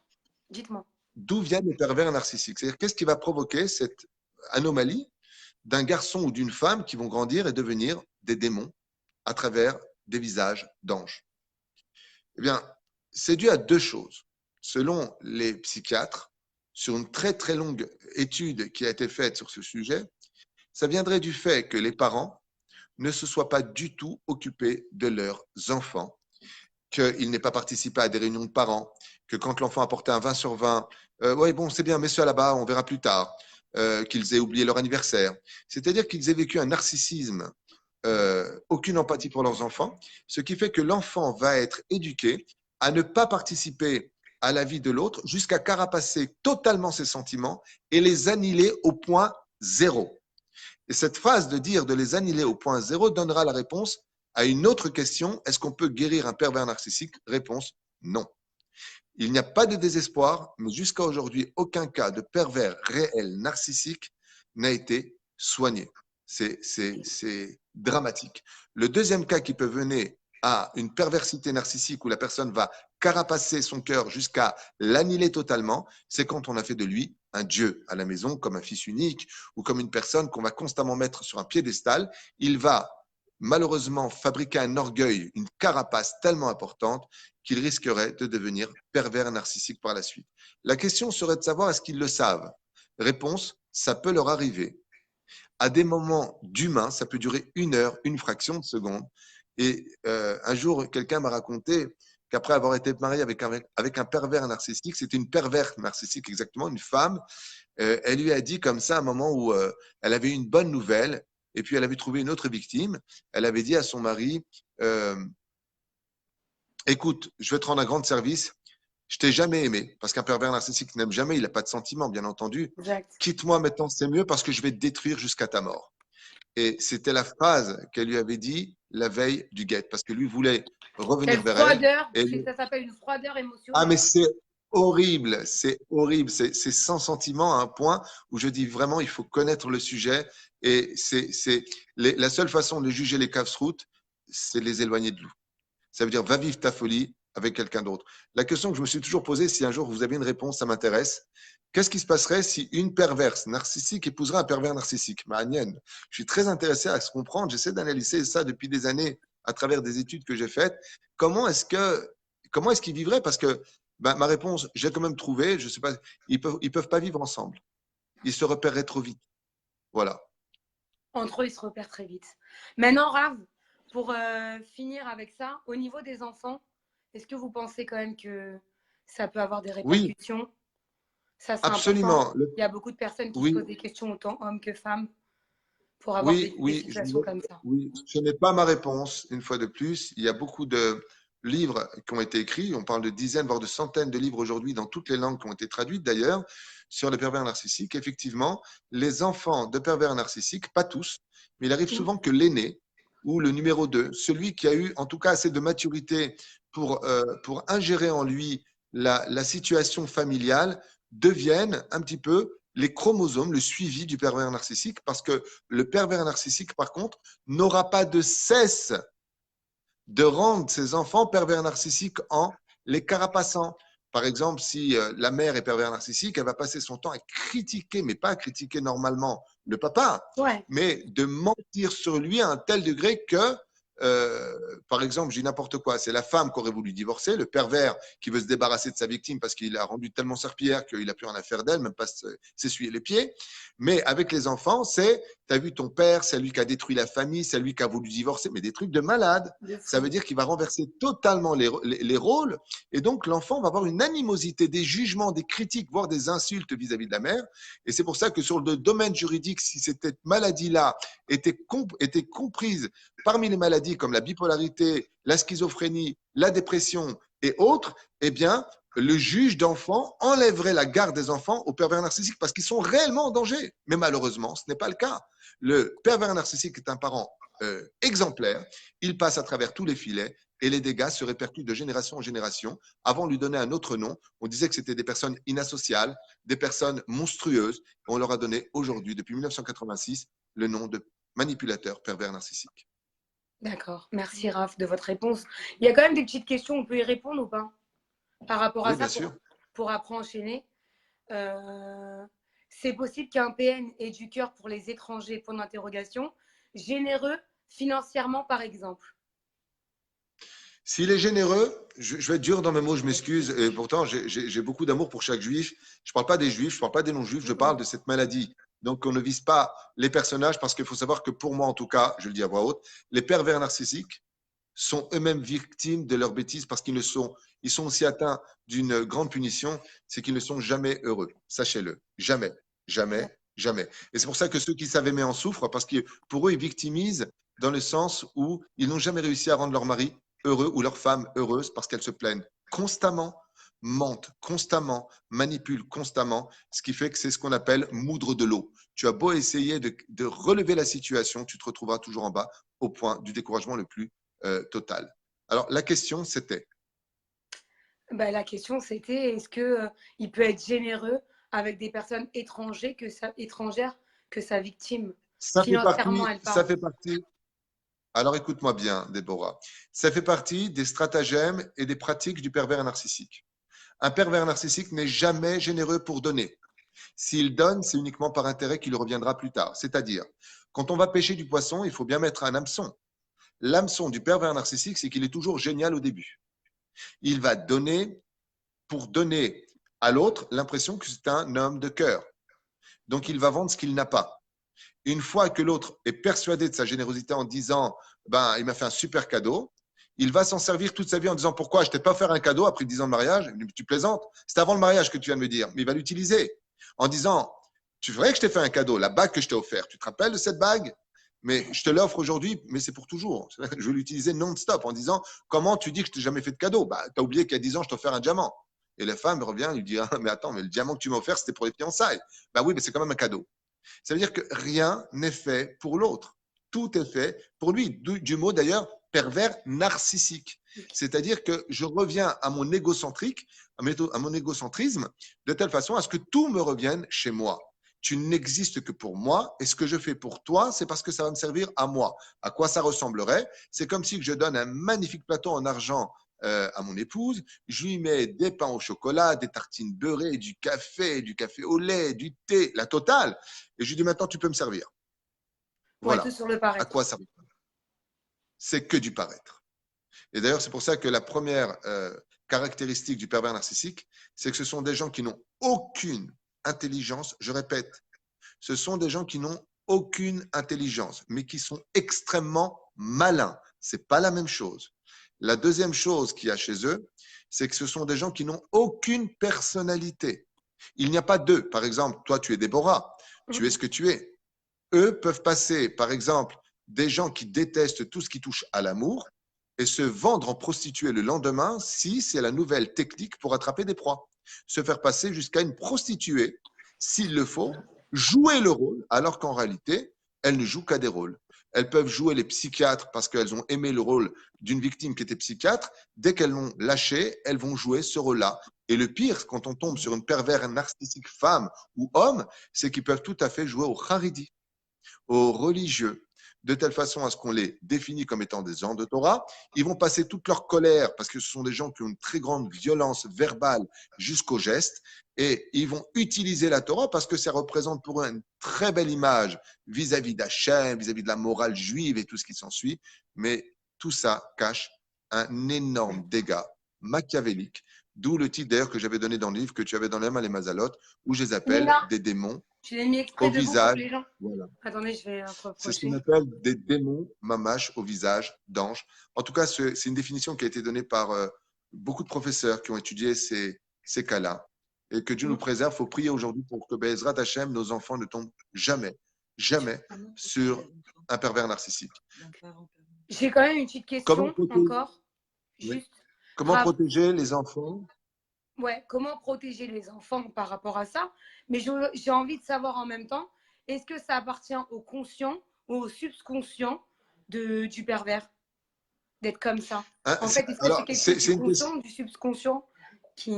dites-moi. D'où viennent les pervers narcissiques? C'est-à-dire, qu'est-ce qui va provoquer cette anomalie d'un garçon ou d'une femme qui vont grandir et devenir des démons à travers des visages d'anges? Eh bien, c'est dû à 2 choses. Selon les psychiatres, sur une très très longue étude qui a été faite sur ce sujet, ça viendrait du fait que les parents ne se soient pas du tout occupés de leurs enfants, qu'ils n'aient pas participé à des réunions de parents, que quand l'enfant apportait un 20 sur 20, ouais, bon, c'est bien, mets ça là-bas, on verra plus tard, qu'ils aient oublié leur anniversaire. C'est-à-dire qu'ils aient vécu un narcissisme, aucune empathie pour leurs enfants, ce qui fait que l'enfant va être éduqué à ne pas participer à la vie de l'autre jusqu'à carapacer totalement ses sentiments et les annihiler au point zéro. Et cette phrase de dire de les annihiler au point zéro donnera la réponse à une autre question. Est-ce qu'on peut guérir un pervers narcissique? Réponse non. Il n'y a pas de désespoir, mais jusqu'à aujourd'hui, aucun cas de pervers réel narcissique n'a été soigné. C'est dramatique. Le deuxième cas qui peut mener à une perversité narcissique où la personne va carapacer son cœur jusqu'à l'annihiler totalement, c'est quand on a fait de lui un dieu à la maison, comme un fils unique ou comme une personne qu'on va constamment mettre sur un piédestal. Il va malheureusement fabriquer un orgueil, une carapace tellement importante qu'il risquerait de devenir pervers narcissique par la suite. La question serait de savoir est-ce qu'ils le savent? Réponse, ça peut leur arriver. À des moments d'humain, ça peut durer 1 heure, une fraction de seconde. Et un jour, quelqu'un m'a raconté qu'après avoir été marié avec un pervers narcissique, c'était une pervers narcissique exactement, une femme, elle lui a dit comme ça à un moment où elle avait une bonne nouvelle et puis elle avait trouvé une autre victime. Elle avait dit à son mari, écoute, je vais te rendre un grand service, je t'ai jamais aimé, parce qu'un pervers narcissique n'aime jamais, il n'a pas de sentiments, bien entendu. Exact. Quitte-moi maintenant, c'est mieux parce que je vais te détruire jusqu'à ta mort. Et c'était la phrase qu'elle lui avait dit la veille du guet, parce que lui voulait revenir Quelle vers elle. froideur, Et ça s'appelle une froideur ah, mais émotionnelle. c'est horrible, c'est sans sentiment à un point où je dis vraiment, il faut connaître le sujet. Et la seule façon de juger les casse-routes, c'est les éloigner de nous. Ça veut dire, va vivre ta folie avec quelqu'un d'autre. La question que je me suis toujours posée, si un jour vous avez une réponse, ça m'intéresse. Qu'est-ce qui se passerait si une perverse narcissique épouserait un pervers narcissique? Manienne. Je suis très intéressé à se comprendre. J'essaie d'analyser ça depuis des années à travers des études que j'ai faites. Comment est-ce qu'ils vivraient? Parce que ma réponse, j'ai quand même trouvé, je sais pas, ils peuvent pas vivre ensemble. Ils se repéreraient trop vite. Voilà. Entre eux, ils se repèrent très vite. Maintenant, Rav, pour finir avec ça, au niveau des enfants, est-ce que vous pensez quand même que ça peut avoir des Oui, répercussions? Ça, c'est important. absolument. Il y a beaucoup de personnes qui se Oui, posent des questions, autant hommes que femmes, pour avoir oui, vécu des oui, situations comme ça. oui. Ce n'est pas ma réponse, une fois de plus. Il y a beaucoup de livres qui ont été écrits. On parle de dizaines, voire de centaines de livres aujourd'hui dans toutes les langues qui ont été traduites d'ailleurs sur les pervers narcissiques. Effectivement, les enfants de pervers narcissiques, pas tous, mais il arrive souvent que l'aîné ou le numéro 2, celui qui a eu en tout cas assez de maturité pour ingérer en lui la situation familiale, deviennent un petit peu les chromosomes, le suivi du pervers narcissique, parce que le pervers narcissique, par contre, n'aura pas de cesse de rendre ses enfants pervers narcissiques en les carapaçant. Par exemple, si la mère est pervers narcissique, elle va passer son temps à critiquer, mais pas à critiquer normalement le papa, Ouais. mais de mentir sur lui à un tel degré que par exemple, je dis n'importe quoi, c'est la femme qui aurait voulu divorcer, le pervers qui veut se débarrasser de sa victime parce qu'il a rendu tellement serpillière qu'il n'a plus rien à faire d'elle, même pas s'essuyer les pieds. Mais avec les enfants, c'est, t'as vu ton père, c'est lui qui a détruit la famille, c'est lui qui a voulu divorcer, mais des trucs de malade. De Ça fou. veut dire qu'il va renverser totalement les rôles. Et donc, l'enfant va avoir une animosité, des jugements, des critiques, voire des insultes vis-à-vis de la mère. Et c'est pour ça que sur le domaine juridique, si cette maladie-là était comprise parmi les maladies comme la bipolarité, la schizophrénie, la dépression et autres, eh bien, le juge d'enfants enlèverait la garde des enfants aux pervers narcissiques parce qu'ils sont réellement en danger. Mais malheureusement, ce n'est pas le cas. Le pervers narcissique est un parent exemplaire. Il passe à travers tous les filets et les dégâts se répercutent de génération en génération. Avant de lui donner un autre nom, on disait que c'était des personnes inasociales, des personnes monstrueuses. On leur a donné aujourd'hui, depuis 1986, le nom de manipulateurs pervers narcissiques. D'accord. Merci, Raph, de votre réponse. Il y a quand même des petites questions, on peut y répondre ou pas? Par rapport à Oui, ça, bien sûr. pour après enchaîner. C'est possible qu'un PN ait du cœur pour les étrangers, point d'interrogation. Généreux financièrement, par exemple. S'il est généreux, je vais être dur dans mes mots, je m'excuse. Et pourtant, j'ai beaucoup d'amour pour chaque juif. Je ne parle pas des juifs, je ne parle pas des non-juifs, je parle de cette maladie. Donc, on ne vise pas les personnages parce qu'il faut savoir que pour moi, en tout cas, je le dis à voix haute, les pervers narcissiques sont eux-mêmes victimes de leurs bêtises parce ils sont aussi atteints d'une grande punition, c'est qu'ils ne sont jamais heureux. Sachez-le. Jamais, jamais, jamais. Et c'est pour ça que ceux qui savent aimer en souffrent parce que pour eux, ils victimisent dans le sens où ils n'ont jamais réussi à rendre leur mari heureux ou leur femme heureuse parce qu'elles se plaignent constamment, mentent constamment, manipulent constamment, ce qui fait que c'est ce qu'on appelle moudre de l'eau. Tu as beau essayer de relever la situation, tu te retrouveras toujours en bas au point du découragement le plus total. Alors, la question, c'était Bah, la question, c'était est-ce que, il peut être généreux avec des personnes étrangères que sa victime? Financièrement, elle ça parle. fait partie. Alors, écoute-moi bien, Déborah. Ça fait partie des stratagèmes et des pratiques du pervers narcissique. Un pervers narcissique n'est jamais généreux pour donner. S'il donne, c'est uniquement par intérêt qu'il reviendra plus tard. C'est-à-dire, quand on va pêcher du poisson, il faut bien mettre un hameçon. L'hameçon du pervers narcissique, c'est qu'il est toujours génial au début. Il va donner pour donner à l'autre l'impression que c'est un homme de cœur. Donc, il va vendre ce qu'il n'a pas. Une fois que l'autre est persuadé de sa générosité en disant ben, il m'a fait un super cadeau, il va s'en servir toute sa vie en disant pourquoi je t'ai pas offert un cadeau après 10 ans de mariage. Tu plaisantes. C'est avant le mariage que tu viens de me dire. Mais il va l'utiliser en disant tu verrais que je t'ai fait un cadeau, la bague que je t'ai offerte. Tu te rappelles de cette bague? Mais je te l'offre aujourd'hui, mais c'est pour toujours. Je vais l'utiliser non-stop en disant comment tu dis que je t'ai jamais fait de cadeau? Bah, tu as oublié qu'il y a 10 ans, je t'ai offert un diamant. Et la femme revient, lui dit ah, mais attends, mais le diamant que tu m'as offert, c'était pour les fiançailles. Bah oui, mais c'est quand même un cadeau. Ça veut dire que rien n'est fait pour l'autre. Tout est fait pour lui. Du mot d'ailleurs pervers narcissique. C'est-à-dire que je reviens à mon égocentrique, à mon égocentrisme, de telle façon à ce que tout me revienne chez moi. Tu n'existes que pour moi et ce que je fais pour toi, c'est parce que ça va me servir à moi. À quoi ça ressemblerait? C'est comme si je donne un magnifique plateau en argent à mon épouse, je lui mets des pains au chocolat, des tartines beurrées, du café au lait, du thé, la totale. Et je lui dis maintenant, tu peux me servir. Ouais, tout Voilà. sur le À quoi paraître. ça ressemble? C'est que du paraître. Et d'ailleurs, c'est pour ça que la première caractéristique du pervers narcissique, c'est que ce sont des gens qui n'ont aucune intelligence. Je répète, ce sont des gens qui n'ont aucune intelligence, mais qui sont extrêmement malins. C'est pas la même chose. La deuxième chose qu'il y a chez eux, c'est que ce sont des gens qui n'ont aucune personnalité. Il n'y a pas d'eux. Par exemple, toi, tu es Déborah, tu es ce que tu es. Eux peuvent passer, par exemple, des gens qui détestent tout ce qui touche à l'amour et se vendre en prostituée le lendemain si c'est la nouvelle technique pour attraper des proies. Se faire passer jusqu'à une prostituée, s'il le faut, jouer le rôle, alors qu'en réalité, elles ne jouent qu'à des rôles. Elles peuvent jouer les psychiatres parce qu'elles ont aimé le rôle d'une victime qui était psychiatre. Dès qu'elles l'ont lâché, elles vont jouer ce rôle-là. Et le pire, quand on tombe sur une pervers narcissique femme ou homme, c'est qu'ils peuvent tout à fait jouer au haridi, aux religieux, de telle façon à ce qu'on les définit comme étant des gens de Torah. Ils vont passer toute leur colère, parce que ce sont des gens qui ont une très grande violence verbale jusqu'au geste, et ils vont utiliser la Torah parce que ça représente pour eux une très belle image vis-à-vis d'Hachem, vis-à-vis de la morale juive et tout ce qui s'ensuit. Mais tout ça cache un énorme dégât machiavélique, d'où le titre d'ailleurs que j'avais donné dans le livre que tu avais dans les mains, les Mazalot, où je les appelle Nina, des démons tu l'as mis au exprès debout pour visage. les gens. Voilà. Attendez, je vais C'est ce qu'on reprocher. appelle des démons mamash au visage d'ange. En tout cas, c'est une définition qui a été donnée par beaucoup de professeurs qui ont étudié ces cas-là. Et que Dieu nous préserve. Il faut prier aujourd'hui pour que Bezrat Hashem, nos enfants ne tombent jamais, jamais sur un pervers narcissique. J'ai quand même une petite Comment question protéger, encore. oui. Juste, Comment Raph, protéger les enfants? ouais, comment protéger les enfants par rapport à ça? Mais j'ai envie de savoir en même temps, est-ce que ça appartient au conscient ou au subconscient du pervers d'être comme ça? Hein, En fait, est-ce que c'est alors, quelque chose du une question. conscient ou du subconscient qui…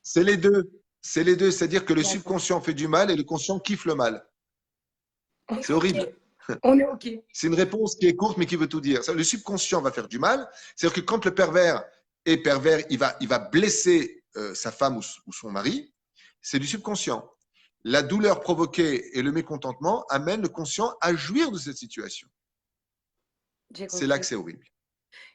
C'est les deux. C'est les deux. C'est-à-dire que le D'accord. subconscient fait du mal et le conscient kiffe le mal. On est C'est OK. horrible. On est OK. C'est une réponse qui est courte mais qui veut tout dire. Le subconscient va faire du mal. C'est-à-dire que quand le pervers est pervers, il va blesser sa femme ou son mari. C'est du subconscient. La douleur provoquée et le mécontentement amènent le conscient à jouir de cette situation. J'ai C'est là compris. que c'est horrible.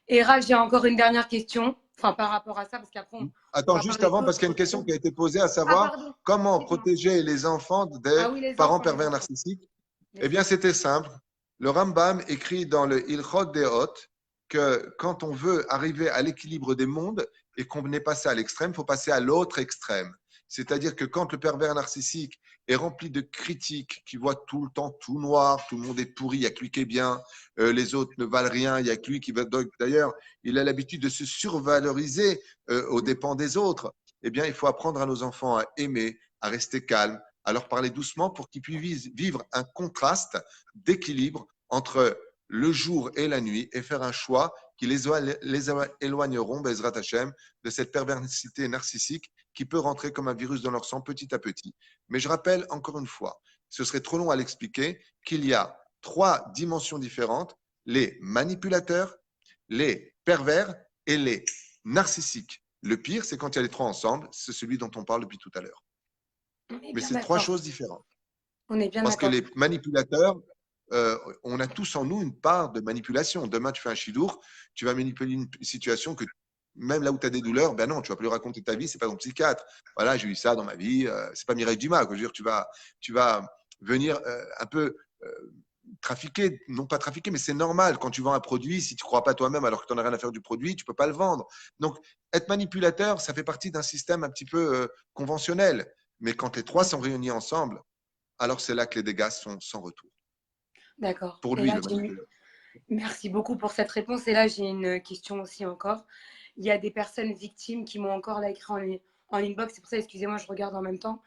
Et Raph, j'ai encore une dernière question, enfin par rapport à ça, parce qu'après on Attends, va juste parler avant, parce qu'il y a une d'autres question qui a choses. été posée, à Ah savoir pardon, comment dites-moi. protéger les enfants des Ah oui, les parents enfants, pervers les enfants. narcissiques. Les Eh bien, enfants. c'était simple. Le Rambam écrit dans le Ilchot Deot que quand on veut arriver à l'équilibre des mondes et qu'on n'est passé à l'extrême, il faut passer à l'autre extrême. C'est-à-dire que quand le pervers narcissique est rempli de critiques, qui voit tout le temps tout noir, tout le monde est pourri, il n'y a que lui qui est bien, les autres ne valent rien, il n'y a que lui qui va. D'ailleurs, il a l'habitude de se survaloriser aux dépens des autres. Eh bien, il faut apprendre à nos enfants à aimer, à rester calme, à leur parler doucement pour qu'ils puissent vivre un contraste d'équilibre entre le jour et la nuit et faire un choix qui les éloigneront, Bezrat Hashem, de cette perversité narcissique qui peut rentrer comme un virus dans leur sang petit à petit. Mais je rappelle encore une fois, ce serait trop long à l'expliquer, qu'il y a 3 dimensions différentes, les manipulateurs, les pervers et les narcissiques. Le pire, c'est quand il y a les 3 ensemble, c'est celui dont on parle depuis tout à l'heure. Mais c'est 3 choses différentes. On est bien Parce que d'accord. les manipulateurs, on a tous en nous une part de manipulation. Demain, tu fais un chidour, tu vas manipuler une situation que même là où tu as des douleurs, ben non, tu vas plus raconter ta vie, c'est pas ton psychiatre. Voilà, j'ai eu ça dans ma vie, c'est pas Mireille Dumas. Quoi. Je veux dire, tu vas venir un peu trafiquer, non pas trafiquer, mais c'est normal. Quand tu vends un produit, si tu ne crois pas toi-même alors que tu n'en as rien à faire du produit, tu ne peux pas le vendre. Donc, être manipulateur, ça fait partie d'un système un petit peu conventionnel. Mais quand les 3 sont réunis ensemble, alors c'est là que les dégâts sont sans retour. D'accord. Pour Et lui, là, le manipulateur. merci beaucoup pour cette réponse. Et là, j'ai une question aussi encore. Il y a des personnes victimes qui m'ont encore là écrit en inbox. C'est pour ça, excusez-moi, je regarde en même temps.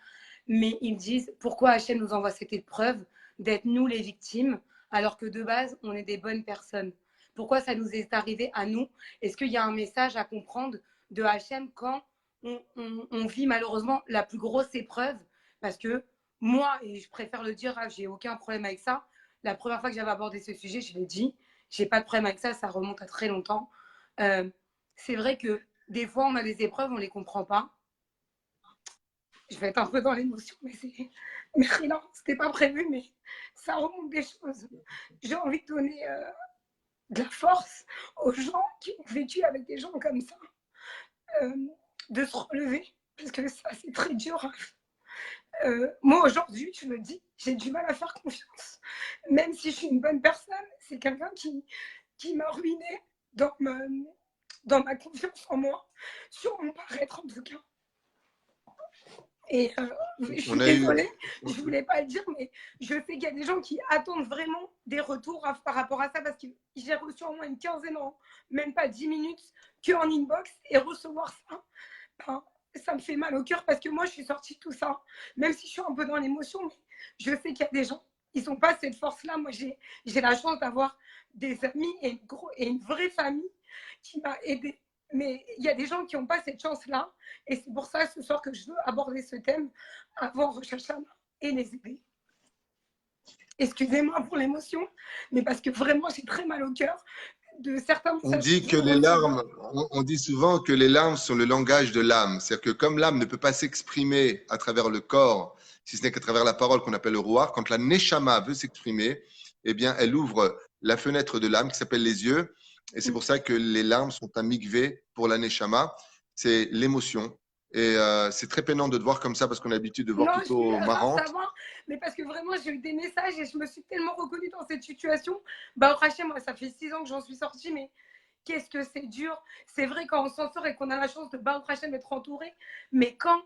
Mais ils disent pourquoi Hachem nous envoie cette épreuve d'être nous les victimes alors que de base, on est des bonnes personnes. Pourquoi ça nous est arrivé à nous? Est-ce qu'il y a un message à comprendre de Hachem quand on vit malheureusement la plus grosse épreuve? Parce que moi, et je préfère le dire, j'ai aucun problème avec ça. La première fois que j'avais abordé ce sujet, je l'ai dit, j'ai pas de problème avec ça, ça remonte à très longtemps. C'est vrai que des fois, on a des épreuves, on les comprend pas. Je vais être un peu dans l'émotion, mais c'est. Mais non, c'était pas prévu, mais ça remonte des choses. J'ai envie de donner de la force aux gens qui ont vécu avec des gens comme ça, de se relever, parce que ça, c'est très dur. Moi, aujourd'hui, je me dis, j'ai du mal à faire confiance. Même si je suis une bonne personne, c'est quelqu'un qui m'a ruinée dans ma confiance en moi, sur mon paraître en tout cas. Et je suis désolée, je ne voulais pas le dire, mais je sais qu'il y a des gens qui attendent vraiment des retours par rapport à ça, parce que j'ai reçu au moins une quinzaine, même pas 10 minutes, qu'en inbox, et recevoir ça, ben, ça me fait mal au cœur, parce que moi, je suis sortie de tout ça, même si je suis un peu dans l'émotion, mais je sais qu'il y a des gens, ils n'ont pas cette force-là. Moi, j'ai la chance d'avoir des amis et une vraie famille qui m'a aidée. Mais il y a des gens qui n'ont pas cette chance-là. Et c'est pour ça, ce soir, que je veux aborder ce thème avant Rosh Hashanah et les aider. Excusez-moi pour l'émotion, mais parce que vraiment, j'ai très mal au cœur de certains messages. On dit que les larmes, on dit souvent que les larmes sont le langage de l'âme. C'est-à-dire que comme l'âme ne peut pas s'exprimer à travers le corps, si ce n'est qu'à travers la parole qu'on appelle le rouar, quand la neshama veut s'exprimer, eh bien, elle ouvre la fenêtre de l'âme qui s'appelle les yeux. Et c'est pour ça que les larmes sont un mikvé pour la neshama. C'est l'émotion. Et c'est très peinant de te voir comme ça parce qu'on a l'habitude de voir Non, je plutôt pleure, hein, ça marrante. va. Mais parce que vraiment, j'ai eu des messages et je me suis tellement reconnue dans cette situation. Bah, Rachel, moi, ça fait 6 ans que j'en suis sortie, mais qu'est-ce que c'est dur. C'est vrai quand on s'en sort et qu'on a la chance de Baruch Hashem être entouré, mais quand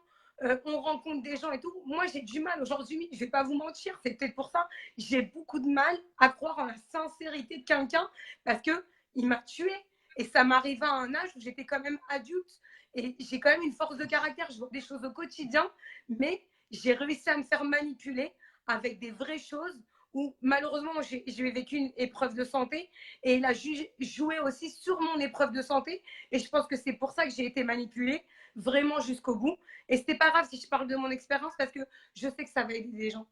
on rencontre des gens et tout, moi j'ai du mal aujourd'hui, je vais pas vous mentir, c'est peut-être pour ça, j'ai beaucoup de mal à croire en la sincérité de quelqu'un parce que il m'a tué et ça m'arriva à un âge où j'étais quand même adulte et j'ai quand même une force de caractère, je vois des choses au quotidien, mais j'ai réussi à me faire manipuler avec des vraies choses où malheureusement j'ai vécu une épreuve de santé et il a joué aussi sur mon épreuve de santé. Et je pense que c'est pour ça que j'ai été manipulée vraiment jusqu'au bout. Et c'était pas grave si je parle de mon expérience parce que je sais que ça va aider des gens.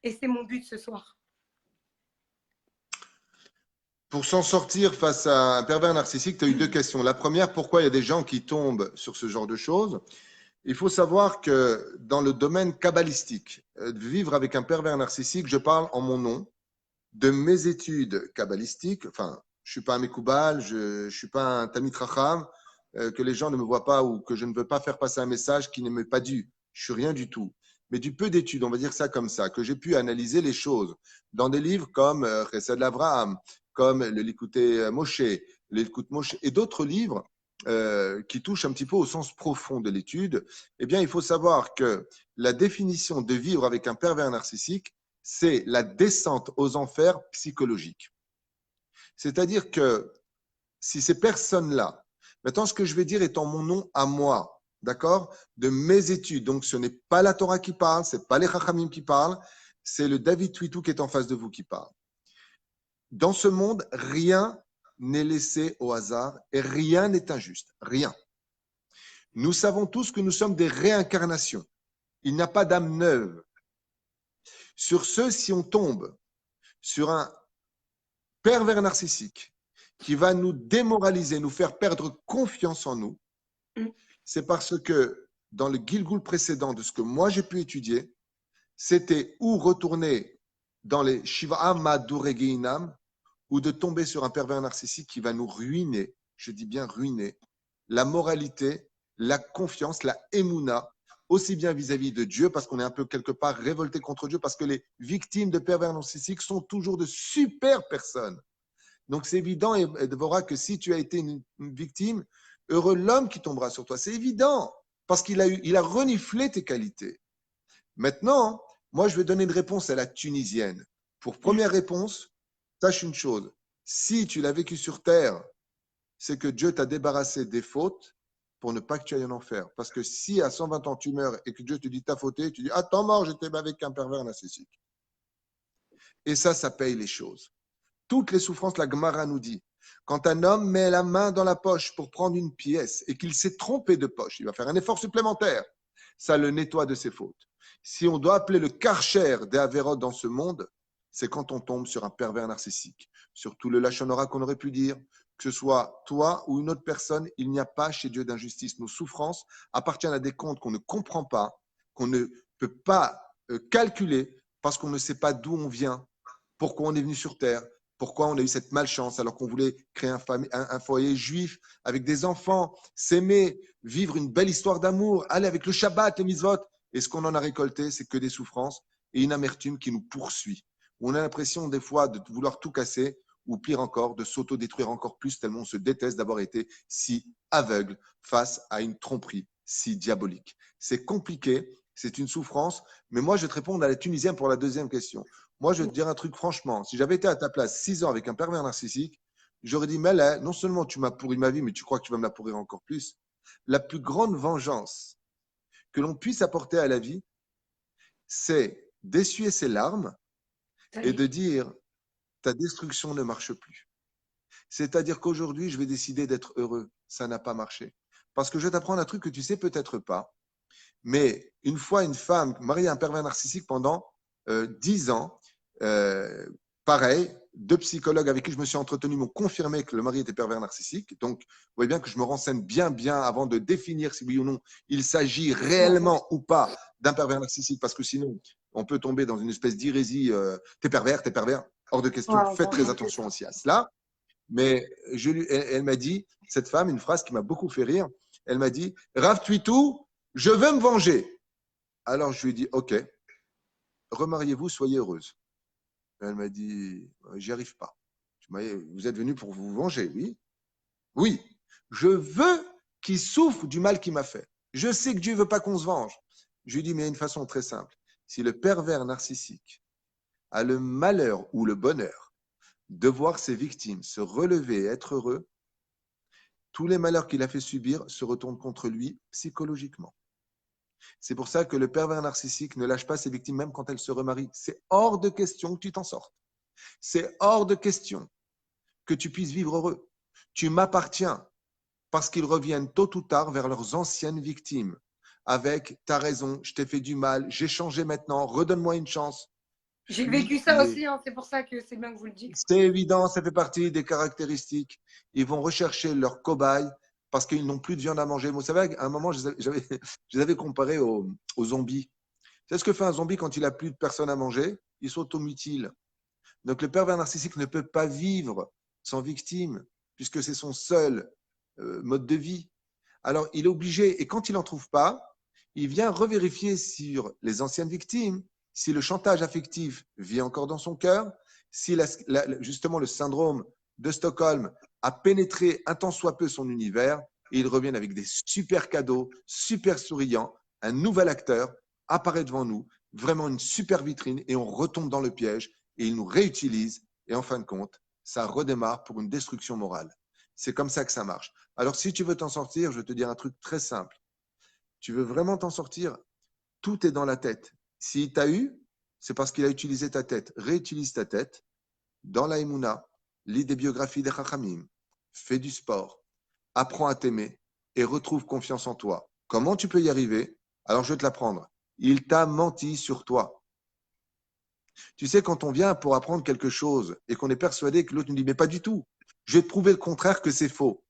Et c'est mon but ce soir. Pour s'en sortir face à un pervers narcissique, tu as eu deux questions. La première, pourquoi il y a des gens qui tombent sur ce genre de choses? Il faut savoir que dans le domaine kabbalistique, vivre avec un pervers narcissique, je parle en mon nom, de mes études kabbalistiques. Enfin, je ne suis pas un Mekoubal, je ne suis pas un Tamit Racham, que les gens ne me voient pas ou que je ne veux pas faire passer un message qui ne m'est pas dû. Je suis rien du tout. Mais du peu d'études, on va dire ça comme ça, que j'ai pu analyser les choses dans des livres comme Chesed l'Avraham, comme le Likutei Moshe, l'Écoute Moshe et d'autres livres qui touchent un petit peu au sens profond de l'étude. Eh bien, il faut savoir que la définition de vivre avec un pervers narcissique, c'est la descente aux enfers psychologiques. C'est-à-dire que si ces personnes-là, maintenant ce que je vais dire est en mon nom à moi, d'accord, de mes études, donc ce n'est pas la Torah qui parle, ce n'est pas les Chachamim qui parlent, c'est le David Twitou qui est en face de vous qui parle. Dans ce monde, rien n'est laissé au hasard et rien n'est injuste, rien. Nous savons tous que nous sommes des réincarnations. Il n'y a pas d'âme neuve. Sur ce, si on tombe sur un pervers narcissique qui va nous démoraliser, nous faire perdre confiance en nous, c'est parce que dans le Gilgul précédent de ce que moi j'ai pu étudier, c'était ou retourner dans les Shiva Maduregeinam ou de tomber sur un pervers narcissique qui va nous ruiner, je dis bien ruiner, la moralité, la confiance, la émouna, aussi bien vis-à-vis de Dieu, parce qu'on est un peu quelque part révolté contre Dieu, parce que les victimes de pervers narcissiques sont toujours de super personnes. Donc c'est évident, et Devorah, que si tu as été une victime, heureux l'homme qui tombera sur toi. C'est évident, parce qu'il a reniflé tes qualités. Maintenant, moi, je vais donner une réponse à la tunisienne. Pour première réponse, sache une chose. Si tu l'as vécu sur terre, c'est que Dieu t'a débarrassé des fautes pour ne pas que tu ailles en enfer. Parce que si à 120 ans tu meurs et que Dieu te dit t'as fauté, tu dis ah, t'es mort, j'étais avec un pervers narcissique. Et ça paye les choses. Toutes les souffrances, la Gemara nous dit, quand un homme met la main dans la poche pour prendre une pièce et qu'il s'est trompé de poche, il va faire un effort supplémentaire. Ça le nettoie de ses fautes. Si on doit appeler le karcher des Averot dans ce monde, c'est quand on tombe sur un pervers narcissique. Sur tout le lachonora qu'on aurait pu dire, que ce soit toi ou une autre personne, il n'y a pas chez Dieu d'injustice. Nos souffrances appartiennent à des comptes qu'on ne comprend pas, qu'on ne peut pas calculer parce qu'on ne sait pas d'où on vient, pourquoi on est venu sur Terre, pourquoi on a eu cette malchance alors qu'on voulait créer un foyer juif avec des enfants, s'aimer, vivre une belle histoire d'amour, aller avec le Shabbat, les mitzvot. Et ce qu'on en a récolté, c'est que des souffrances et une amertume qui nous poursuit. On a l'impression des fois de vouloir tout casser ou pire encore, de s'auto-détruire encore plus tellement on se déteste d'avoir été si aveugle face à une tromperie si diabolique. C'est compliqué, c'est une souffrance, mais moi je vais te répondre à la tunisienne pour la deuxième question. Moi, je vais te dire un truc franchement. Si j'avais été à ta place 6 ans avec un pervers narcissique, j'aurais dit, mais là, non seulement tu m'as pourri ma vie, mais tu crois que tu vas me la pourrir encore plus. La plus grande vengeance que l'on puisse apporter à la vie, c'est d'essuyer ses larmes et de dire, ta destruction ne marche plus. C'est-à-dire qu'aujourd'hui, je vais décider d'être heureux. Ça n'a pas marché. Parce que je vais t'apprendre un truc que tu sais peut-être pas. Mais une fois, une femme mariée à un pervers narcissique pendant 10 ans, pareil, 2 psychologues avec qui je me suis entretenu m'ont confirmé que le mari était pervers narcissique. Donc, vous voyez bien que je me renseigne bien avant de définir si oui ou non il s'agit réellement ou pas d'un pervers narcissique, parce que sinon, on peut tomber dans une espèce d'hérésie. T'es pervers. Hors de question. Faites très attention aussi à cela. Mais elle m'a dit, cette femme, une phrase qui m'a beaucoup fait rire. Elle m'a dit, Rav Twitou, je veux me venger. Alors je lui ai dit, OK, remariez-vous, soyez heureuse. Elle m'a dit, j'y arrive pas. Vous êtes venu pour vous venger, oui? Oui, je veux qu'il souffre du mal qu'il m'a fait. Je sais que Dieu ne veut pas qu'on se venge. Je lui dis, mais il y a une façon très simple. Si le pervers narcissique a le malheur ou le bonheur de voir ses victimes se relever et être heureux, tous les malheurs qu'il a fait subir se retournent contre lui psychologiquement. C'est pour ça que le pervers narcissique ne lâche pas ses victimes même quand elles se remarient. C'est hors de question que tu t'en sortes. C'est hors de question que tu puisses vivre heureux. Tu m'appartiens parce qu'ils reviennent tôt ou tard vers leurs anciennes victimes avec « t'as raison, je t'ai fait du mal, j'ai changé maintenant, redonne-moi une chance ». J'ai vécu ça aussi, hein, c'est pour ça que c'est bien que vous le dites. C'est évident, ça fait partie des caractéristiques. Ils vont rechercher leur cobaye parce qu'ils n'ont plus de viande à manger. Vous savez, à un moment, je les avais comparés aux zombies. C'est ce que fait un zombie quand il n'a plus de personne à manger? Il s'automutile. Donc le pervers narcissique ne peut pas vivre sans victime, puisque c'est son seul mode de vie. Alors il est obligé, et quand il n'en trouve pas, il vient revérifier sur les anciennes victimes, si le chantage affectif vit encore dans son cœur, si justement le syndrome de Stockholm a pénétré un tant soit peu son univers, et ils reviennent avec des super cadeaux, super souriants, un nouvel acteur apparaît devant nous, vraiment une super vitrine, et on retombe dans le piège, et ils nous réutilisent, et en fin de compte, ça redémarre pour une destruction morale. C'est comme ça que ça marche. Alors, si tu veux t'en sortir, je vais te dire un truc très simple. Tu veux vraiment t'en sortir, tout est dans la tête. S'il t'a eu, c'est parce qu'il a utilisé ta tête. Réutilise ta tête dans la Emouna, lis des biographies des Chachamim, fais du sport, apprends à t'aimer et retrouve confiance en toi. Comment tu peux y arriver? Alors, je vais te l'apprendre. Il t'a menti sur toi. Tu sais, quand on vient pour apprendre quelque chose et qu'on est persuadé que l'autre nous dit, mais pas du tout, je vais te prouver le contraire que c'est faux.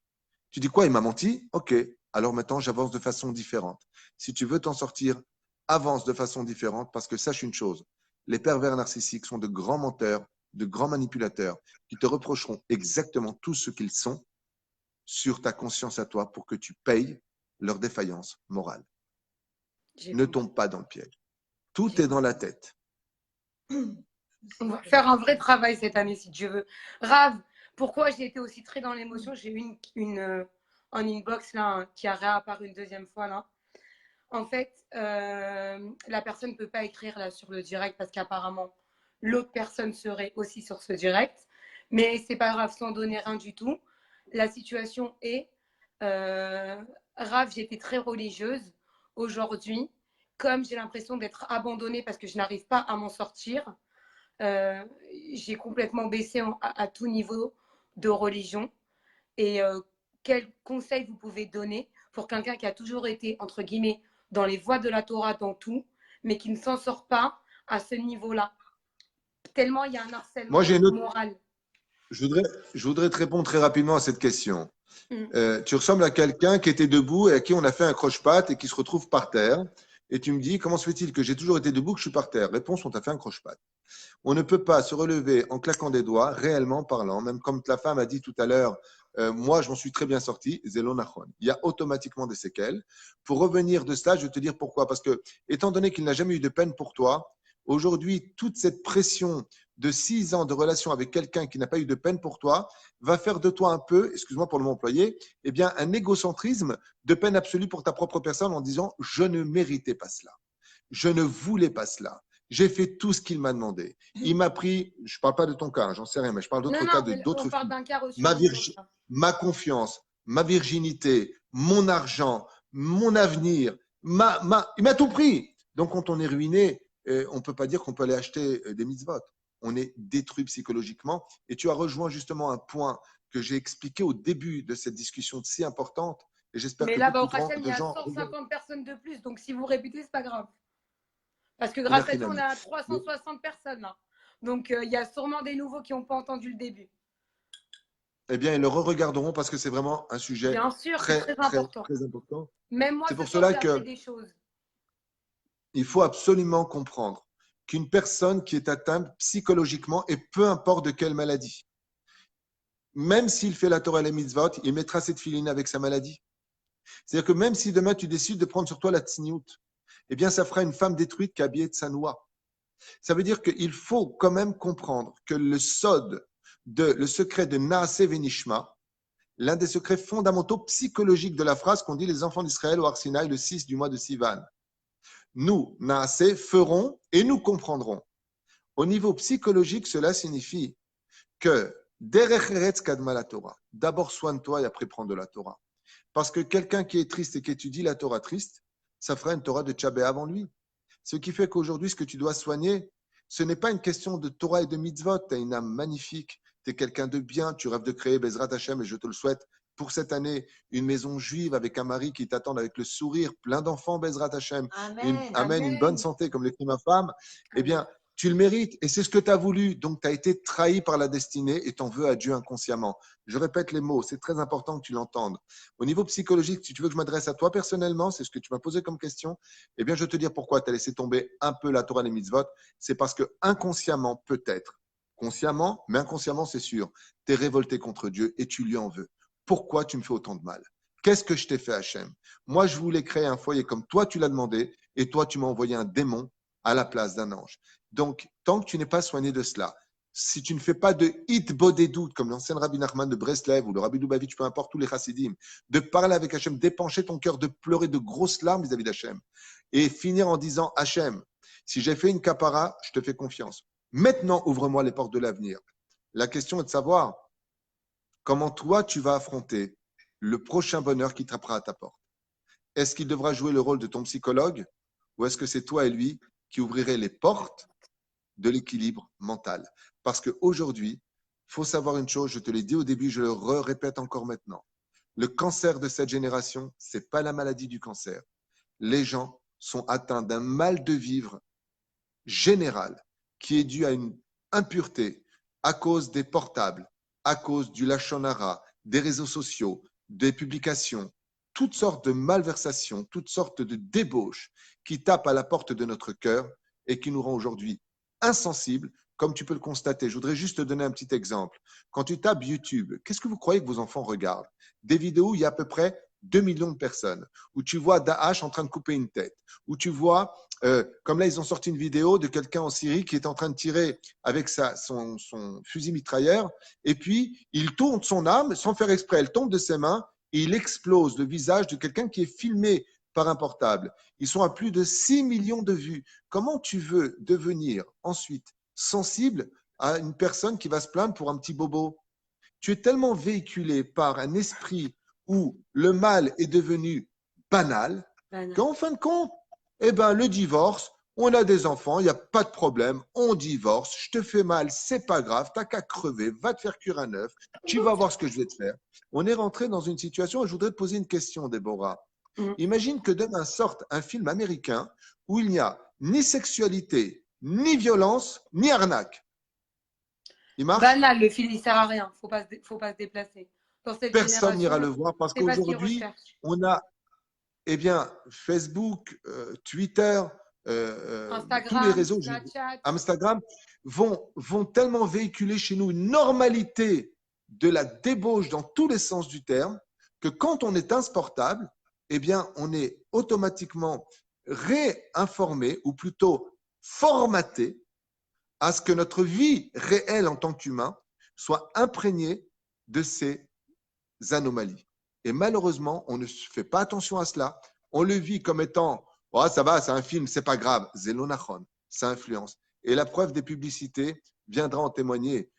Tu dis quoi? Il m'a menti? Ok. Alors maintenant, j'avance de façon différente. Si tu veux t'en sortir, avance de façon différente parce que sache une chose, les pervers narcissiques sont de grands menteurs, de grands manipulateurs qui te reprocheront exactement tout ce qu'ils sont sur ta conscience à toi pour que tu payes leur défaillance morale. Ne tombe pas dans le piège. Tout est dans la tête. On va faire un vrai travail cette année, si Dieu veut. Rav, pourquoi j'ai été aussi très dans l'émotion? J'ai eu un inbox là, qui a réapparu une deuxième fois là. En fait, la personne ne peut pas écrire là sur le direct parce qu'apparemment, l'autre personne serait aussi sur ce direct. Mais c'est pas grave, sans donner rien du tout. La situation est, Rav, j'étais très religieuse. Aujourd'hui, comme j'ai l'impression d'être abandonnée parce que je n'arrive pas à m'en sortir, j'ai complètement baissé à tout niveau de religion. Et quels conseils vous pouvez donner pour quelqu'un qui a toujours été, entre guillemets, dans les voies de la Torah, dans tout, mais qui ne s'en sort pas à ce niveau-là? Tellement il y a un Moi, harcèlement j'ai une autre. moral. Je voudrais te répondre très rapidement à cette question. Tu ressembles à quelqu'un qui était debout et à qui on a fait un croche-patte et qui se retrouve par terre. Et tu me dis, comment se fait-il que j'ai toujours été debout, que je suis par terre? Réponse, on t'a fait un croche-patte. On ne peut pas se relever en claquant des doigts, réellement parlant, même comme la femme a dit tout à l'heure, moi je m'en suis très bien sorti, Zelonachon. Il y a automatiquement des séquelles. Pour revenir de cela, je vais te dire pourquoi. Parce que, étant donné qu'il n'a jamais eu de peine pour toi, aujourd'hui, toute cette pression de 6 ans de relation avec quelqu'un qui n'a pas eu de peine pour toi va faire de toi un peu, excuse-moi pour le mot employé, eh bien, un égocentrisme de peine absolue pour ta propre personne en disant je ne méritais pas cela. Je ne voulais pas cela. J'ai fait tout ce qu'il m'a demandé. Il m'a pris, je ne parle pas de ton cas, j'en sais rien, mais je parle Non, d'autres cas non, de mais on d'autres parle filles. d'un cas reçu. Ma confiance, ma virginité, mon argent, mon avenir, il m'a tout pris. Donc, quand on est ruiné, on ne peut pas dire qu'on peut aller acheter des mitzvot. On est détruit psychologiquement. Et tu as rejoint justement un point que j'ai expliqué au début de cette discussion si importante. Et j'espère Mais que là-bas, au beaucoup Hachem, il de y a gens. 150 personnes de plus. Donc, si vous répétez, c'est pas grave. Parce que Il a grâce à Dieu, on Chinami. a 360 personnes là. Donc, il y a sûrement des nouveaux qui n'ont pas entendu le début. Eh bien, ils le re-regarderont parce que c'est vraiment un sujet Bien sûr, c'est très, très très, important. très important. Même moi, C'est ce pour soir, cela j'ai appris qu'il des choses. faut absolument comprendre qu'une personne qui est atteinte psychologiquement, et peu importe de quelle maladie, même s'il fait la Torah et les mitzvot, il mettra cette filine avec sa maladie. C'est-à-dire que même si demain tu décides de prendre sur toi la tsniout, eh bien ça fera une femme détruite qui est habillée de sa noix. Ça veut dire qu'il faut quand même comprendre que le secret de Naase Venishma, l'un des secrets fondamentaux psychologiques de la phrase qu'on dit les enfants d'Israël au Har Sinaï le 6 du mois de Sivan. Nous, Naase, ferons et nous comprendrons. Au niveau psychologique, cela signifie que Derech Eretz Kadma la Torah, d'abord soigne-toi et après prends de la Torah. Parce que quelqu'un qui est triste et qui étudie la Torah triste, ça fera une Torah de Tchabé avant lui. Ce qui fait qu'aujourd'hui, ce que tu dois soigner, ce n'est pas une question de Torah et de mitzvot. Tu as une âme magnifique, tu es quelqu'un de bien, tu rêves de créer Bezrat Hashem, et je te le souhaite, pour cette année, une maison juive avec un mari qui t'attend avec le sourire, plein d'enfants, Bezrat Hashem, Amen. une bonne santé, comme l'écrit ma femme, eh bien, tu le mérites et c'est ce que tu as voulu. Donc, tu as été trahi par la destinée et t'en veux à Dieu inconsciemment. Je répète les mots, c'est très important que tu l'entendes. Au niveau psychologique, si tu veux que je m'adresse à toi personnellement, c'est ce que tu m'as posé comme question, eh bien, je vais te dire pourquoi tu as laissé tomber un peu la Torah et les mitzvot. C'est parce que inconsciemment, peut-être, consciemment, mais inconsciemment, c'est sûr, tu es révolté contre Dieu et tu lui en veux. Pourquoi tu me fais autant de mal? Qu'est-ce que je t'ai fait, Hachem? Moi, je voulais créer un foyer comme toi, tu l'as demandé, et toi, tu m'as envoyé un démon à la place d'un ange. Donc, tant que tu n'es pas soigné de cela, si tu ne fais pas de hit bodédout, comme l'ancien Rabbi Nachman de Breslev ou le Rabbi Lubavitch, peu importe, tous les chassidim, de parler avec Hachem, d'épancher ton cœur, de pleurer de grosses larmes vis-à-vis d'Hachem, et finir en disant, Hachem, si j'ai fait une kapara, je te fais confiance. Maintenant, ouvre-moi les portes de l'avenir. La question est de savoir comment toi, tu vas affronter le prochain bonheur qui trappera à ta porte. Est-ce qu'il devra jouer le rôle de ton psychologue ou est-ce que c'est toi et lui qui ouvrirez les portes de l'équilibre mental? Parce qu'aujourd'hui, il faut savoir une chose, je te l'ai dit au début, je le répète encore maintenant. Le cancer de cette génération, ce n'est pas la maladie du cancer. Les gens sont atteints d'un mal de vivre général qui est dû à une impureté à cause des portables, à cause du lachon hara, des réseaux sociaux, des publications, toutes sortes de malversations, toutes sortes de débauches qui tapent à la porte de notre cœur et qui nous rend aujourd'hui insensibles, comme tu peux le constater. Je voudrais juste te donner un petit exemple. Quand tu tapes YouTube, qu'est-ce que vous croyez que vos enfants regardent? Des vidéos où il y a à peu près 2 millions de personnes, où tu vois Daesh en train de couper une tête, où tu vois, comme là, ils ont sorti une vidéo de quelqu'un en Syrie qui est en train de tirer avec son fusil mitrailleur, et puis il tourne son arme sans faire exprès, elle tombe de ses mains, et il explose le visage de quelqu'un qui est filmé par un portable. Ils sont à plus de 6 millions de vues. Comment tu veux devenir ensuite sensible à une personne qui va se plaindre pour un petit bobo? Tu es tellement véhiculé par un esprit où le mal est devenu banal qu'en fin de compte, eh ben, le divorce, on a des enfants, il n'y a pas de problème, on divorce, je te fais mal, c'est pas grave, t'as qu'à crever, va te faire cuire un œuf, tu vas voir ce que je vais te faire. On est rentré dans une situation, et je voudrais te poser une question, Déborah. Imagine que demain sorte un film américain où il n'y a ni sexualité, ni violence, ni arnaque. Il marche? Banal, le film, il sert à rien. Faut pas se déplacer. Dans cette Personne n'ira le génération, voir parce c'est pas ce qu'ils qu'aujourd'hui, recherchent. on a eh bien, Facebook, Twitter, tous les Instagram, réseaux, Snapchat. Instagram, vont tellement véhiculer chez nous une normalité de la débauche dans tous les sens du terme que quand on est insportable, eh bien, on est automatiquement réinformé ou plutôt formaté à ce que notre vie réelle en tant qu'humain soit imprégnée de ces anomalies. Et malheureusement, on ne fait pas attention à cela. On le vit comme étant oh, ça va, c'est un film, c'est pas grave. Zélonachon, ça influence. Et la preuve des publicités viendra en témoigner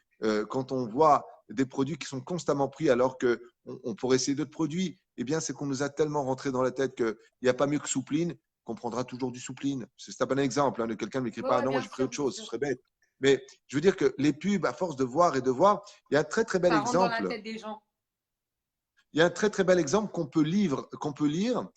quand on voit des produits qui sont constamment pris alors qu'on pourrait essayer d'autres produits. Eh bien, c'est qu'on nous a tellement rentré dans la tête qu'il n'y a pas mieux que soupline, qu'on prendra toujours du soupline. C'est un bon exemple hein, de quelqu'un ne m'écrit pas, non, j'ai pris autre chose, ce serait bête. Mais je veux dire que les pubs, à force de voir et de voir, il y a un très très bel Ça rentre dans la exemple. tête des gens. Il y a un très très bel exemple qu'on peut lire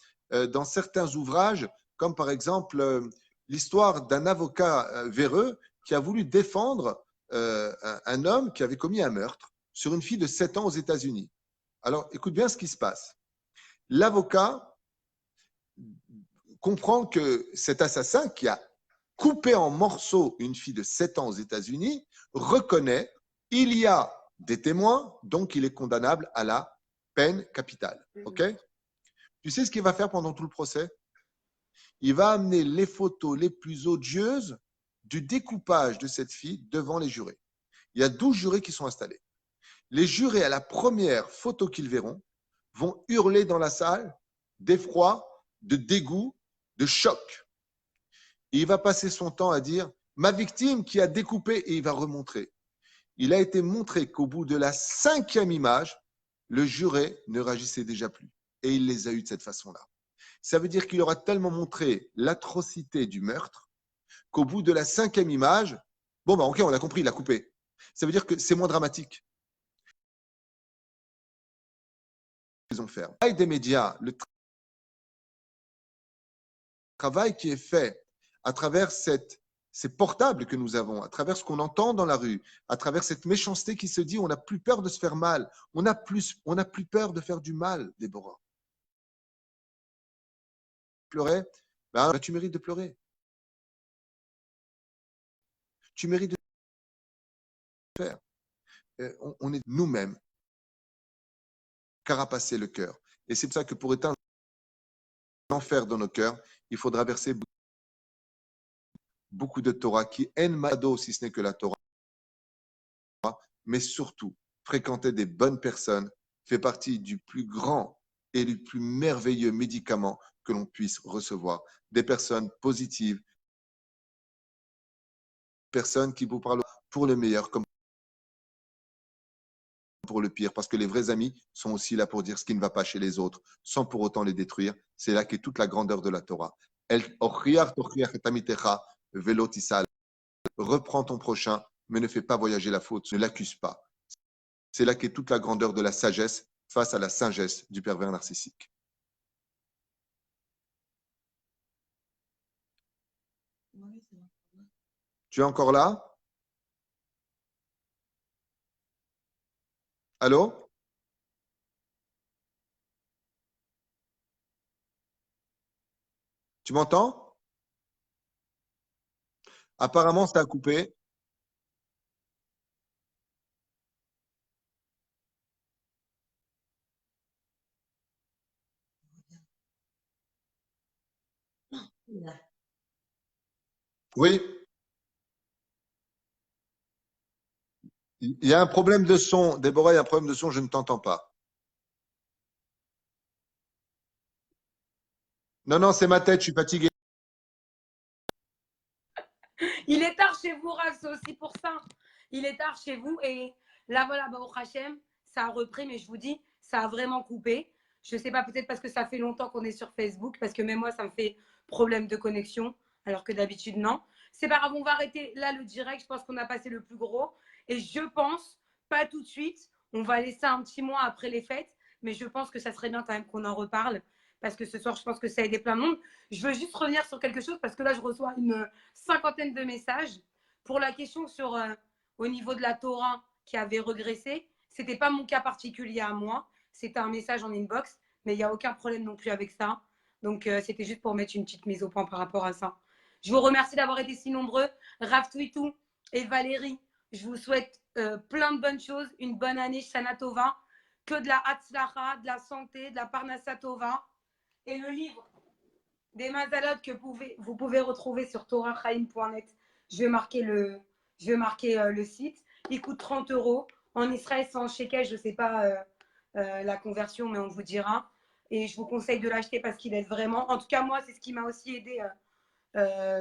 dans certains ouvrages, comme par exemple l'histoire d'un avocat véreux qui a voulu défendre un homme qui avait commis un meurtre sur une fille de 7 ans aux États-Unis. Alors, écoute bien ce qui se passe. L'avocat comprend que cet assassin qui a coupé en morceaux une fille de 7 ans aux États-Unis reconnaît il y a des témoins, donc il est condamnable à la peine capitale. OK? Tu sais ce qu'il va faire pendant tout le procès? Il va amener les photos les plus odieuses du découpage de cette fille devant les jurés. Il y a 12 jurés qui sont installés. Les jurés, à la première photo qu'ils verront, vont hurler dans la salle d'effroi, de dégoût, de choc. Et il va passer son temps à dire « ma victime qui a découpé » et il va remontrer. Il a été montré qu'au bout de la 5e image, le juré ne réagissait déjà plus. Et il les a eus de cette façon-là. Ça veut dire qu'il aura tellement montré l'atrocité du meurtre qu'au bout de la 5e image, bon, bah, ok, on a compris, il a coupé. Ça veut dire que c'est moins dramatique. Ils ont fait. Le travail des médias, le travail qui est fait à travers ces portables que nous avons, à travers ce qu'on entend dans la rue, à travers cette méchanceté qui se dit on n'a plus peur de se faire mal, on n'a plus peur de faire du mal, Déborah. Pleurer, ben, tu mérites de pleurer. Tu mérites de faire. On est nous-mêmes carapacer le cœur. Et c'est pour ça que pour éteindre l'enfer dans nos cœurs, il faudra verser beaucoup de Torah qui en mado, si ce n'est que la Torah, mais surtout fréquenter des bonnes personnes fait partie du plus grand et du plus merveilleux médicament que l'on puisse recevoir. Des personnes positives, personnes qui vous parlent pour le meilleur comme pour le pire, parce que les vrais amis sont aussi là pour dire ce qui ne va pas chez les autres, sans pour autant les détruire. C'est là qu'est toute la grandeur de la Torah. Reprends ton prochain, mais ne fais pas voyager la faute, ne l'accuse pas. C'est là qu'est toute la grandeur de la sagesse face à la sagesse du pervers narcissique. Tu es encore là? Allô? Tu m'entends? Apparemment, ça a coupé. Oui, il y a un problème de son. Déborah, il y a un problème de son, je ne t'entends pas. Non, non, c'est ma tête, je suis fatigué. Il est tard chez vous, Rav, c'est aussi pour ça. Il est tard chez vous et là, voilà, au Hachem, ça a repris, mais je vous dis, ça a vraiment coupé. Je ne sais pas, peut-être parce que ça fait longtemps qu'on est sur Facebook, parce que même moi, ça me fait problème de connexion, alors que d'habitude, non. C'est pas grave, on va arrêter là le direct. Je pense qu'on a passé le plus gros. Et je pense, pas tout de suite, on va laisser un petit mois après les fêtes, mais je pense que ça serait bien quand même qu'on en reparle, parce que ce soir, je pense que ça a aidé plein de monde. Je veux juste revenir sur quelque chose, parce que là, je reçois une cinquantaine de messages pour la question sur au niveau de la Torah qui avait regressé. Ce n'était pas mon cas particulier à moi, c'était un message en inbox, mais il n'y a aucun problème non plus avec ça. Donc, c'était juste pour mettre une petite mise au point par rapport à ça. Je vous remercie d'avoir été si nombreux. Rav Twitou et Valérie, je vous souhaite plein de bonnes choses, une bonne année, Shana Tova, que de la Hatzlacha, de la santé, de la Parnassa Tova. Et le livre des Mazalot que vous pouvez retrouver sur torachaim.net. Je vais marquer le site. Il coûte 30 €. En Israël, c'est en shekel, je ne sais pas la conversion, mais on vous dira. Et je vous conseille de l'acheter parce qu'il aide vraiment. En tout cas, moi, c'est ce qui m'a aussi aidé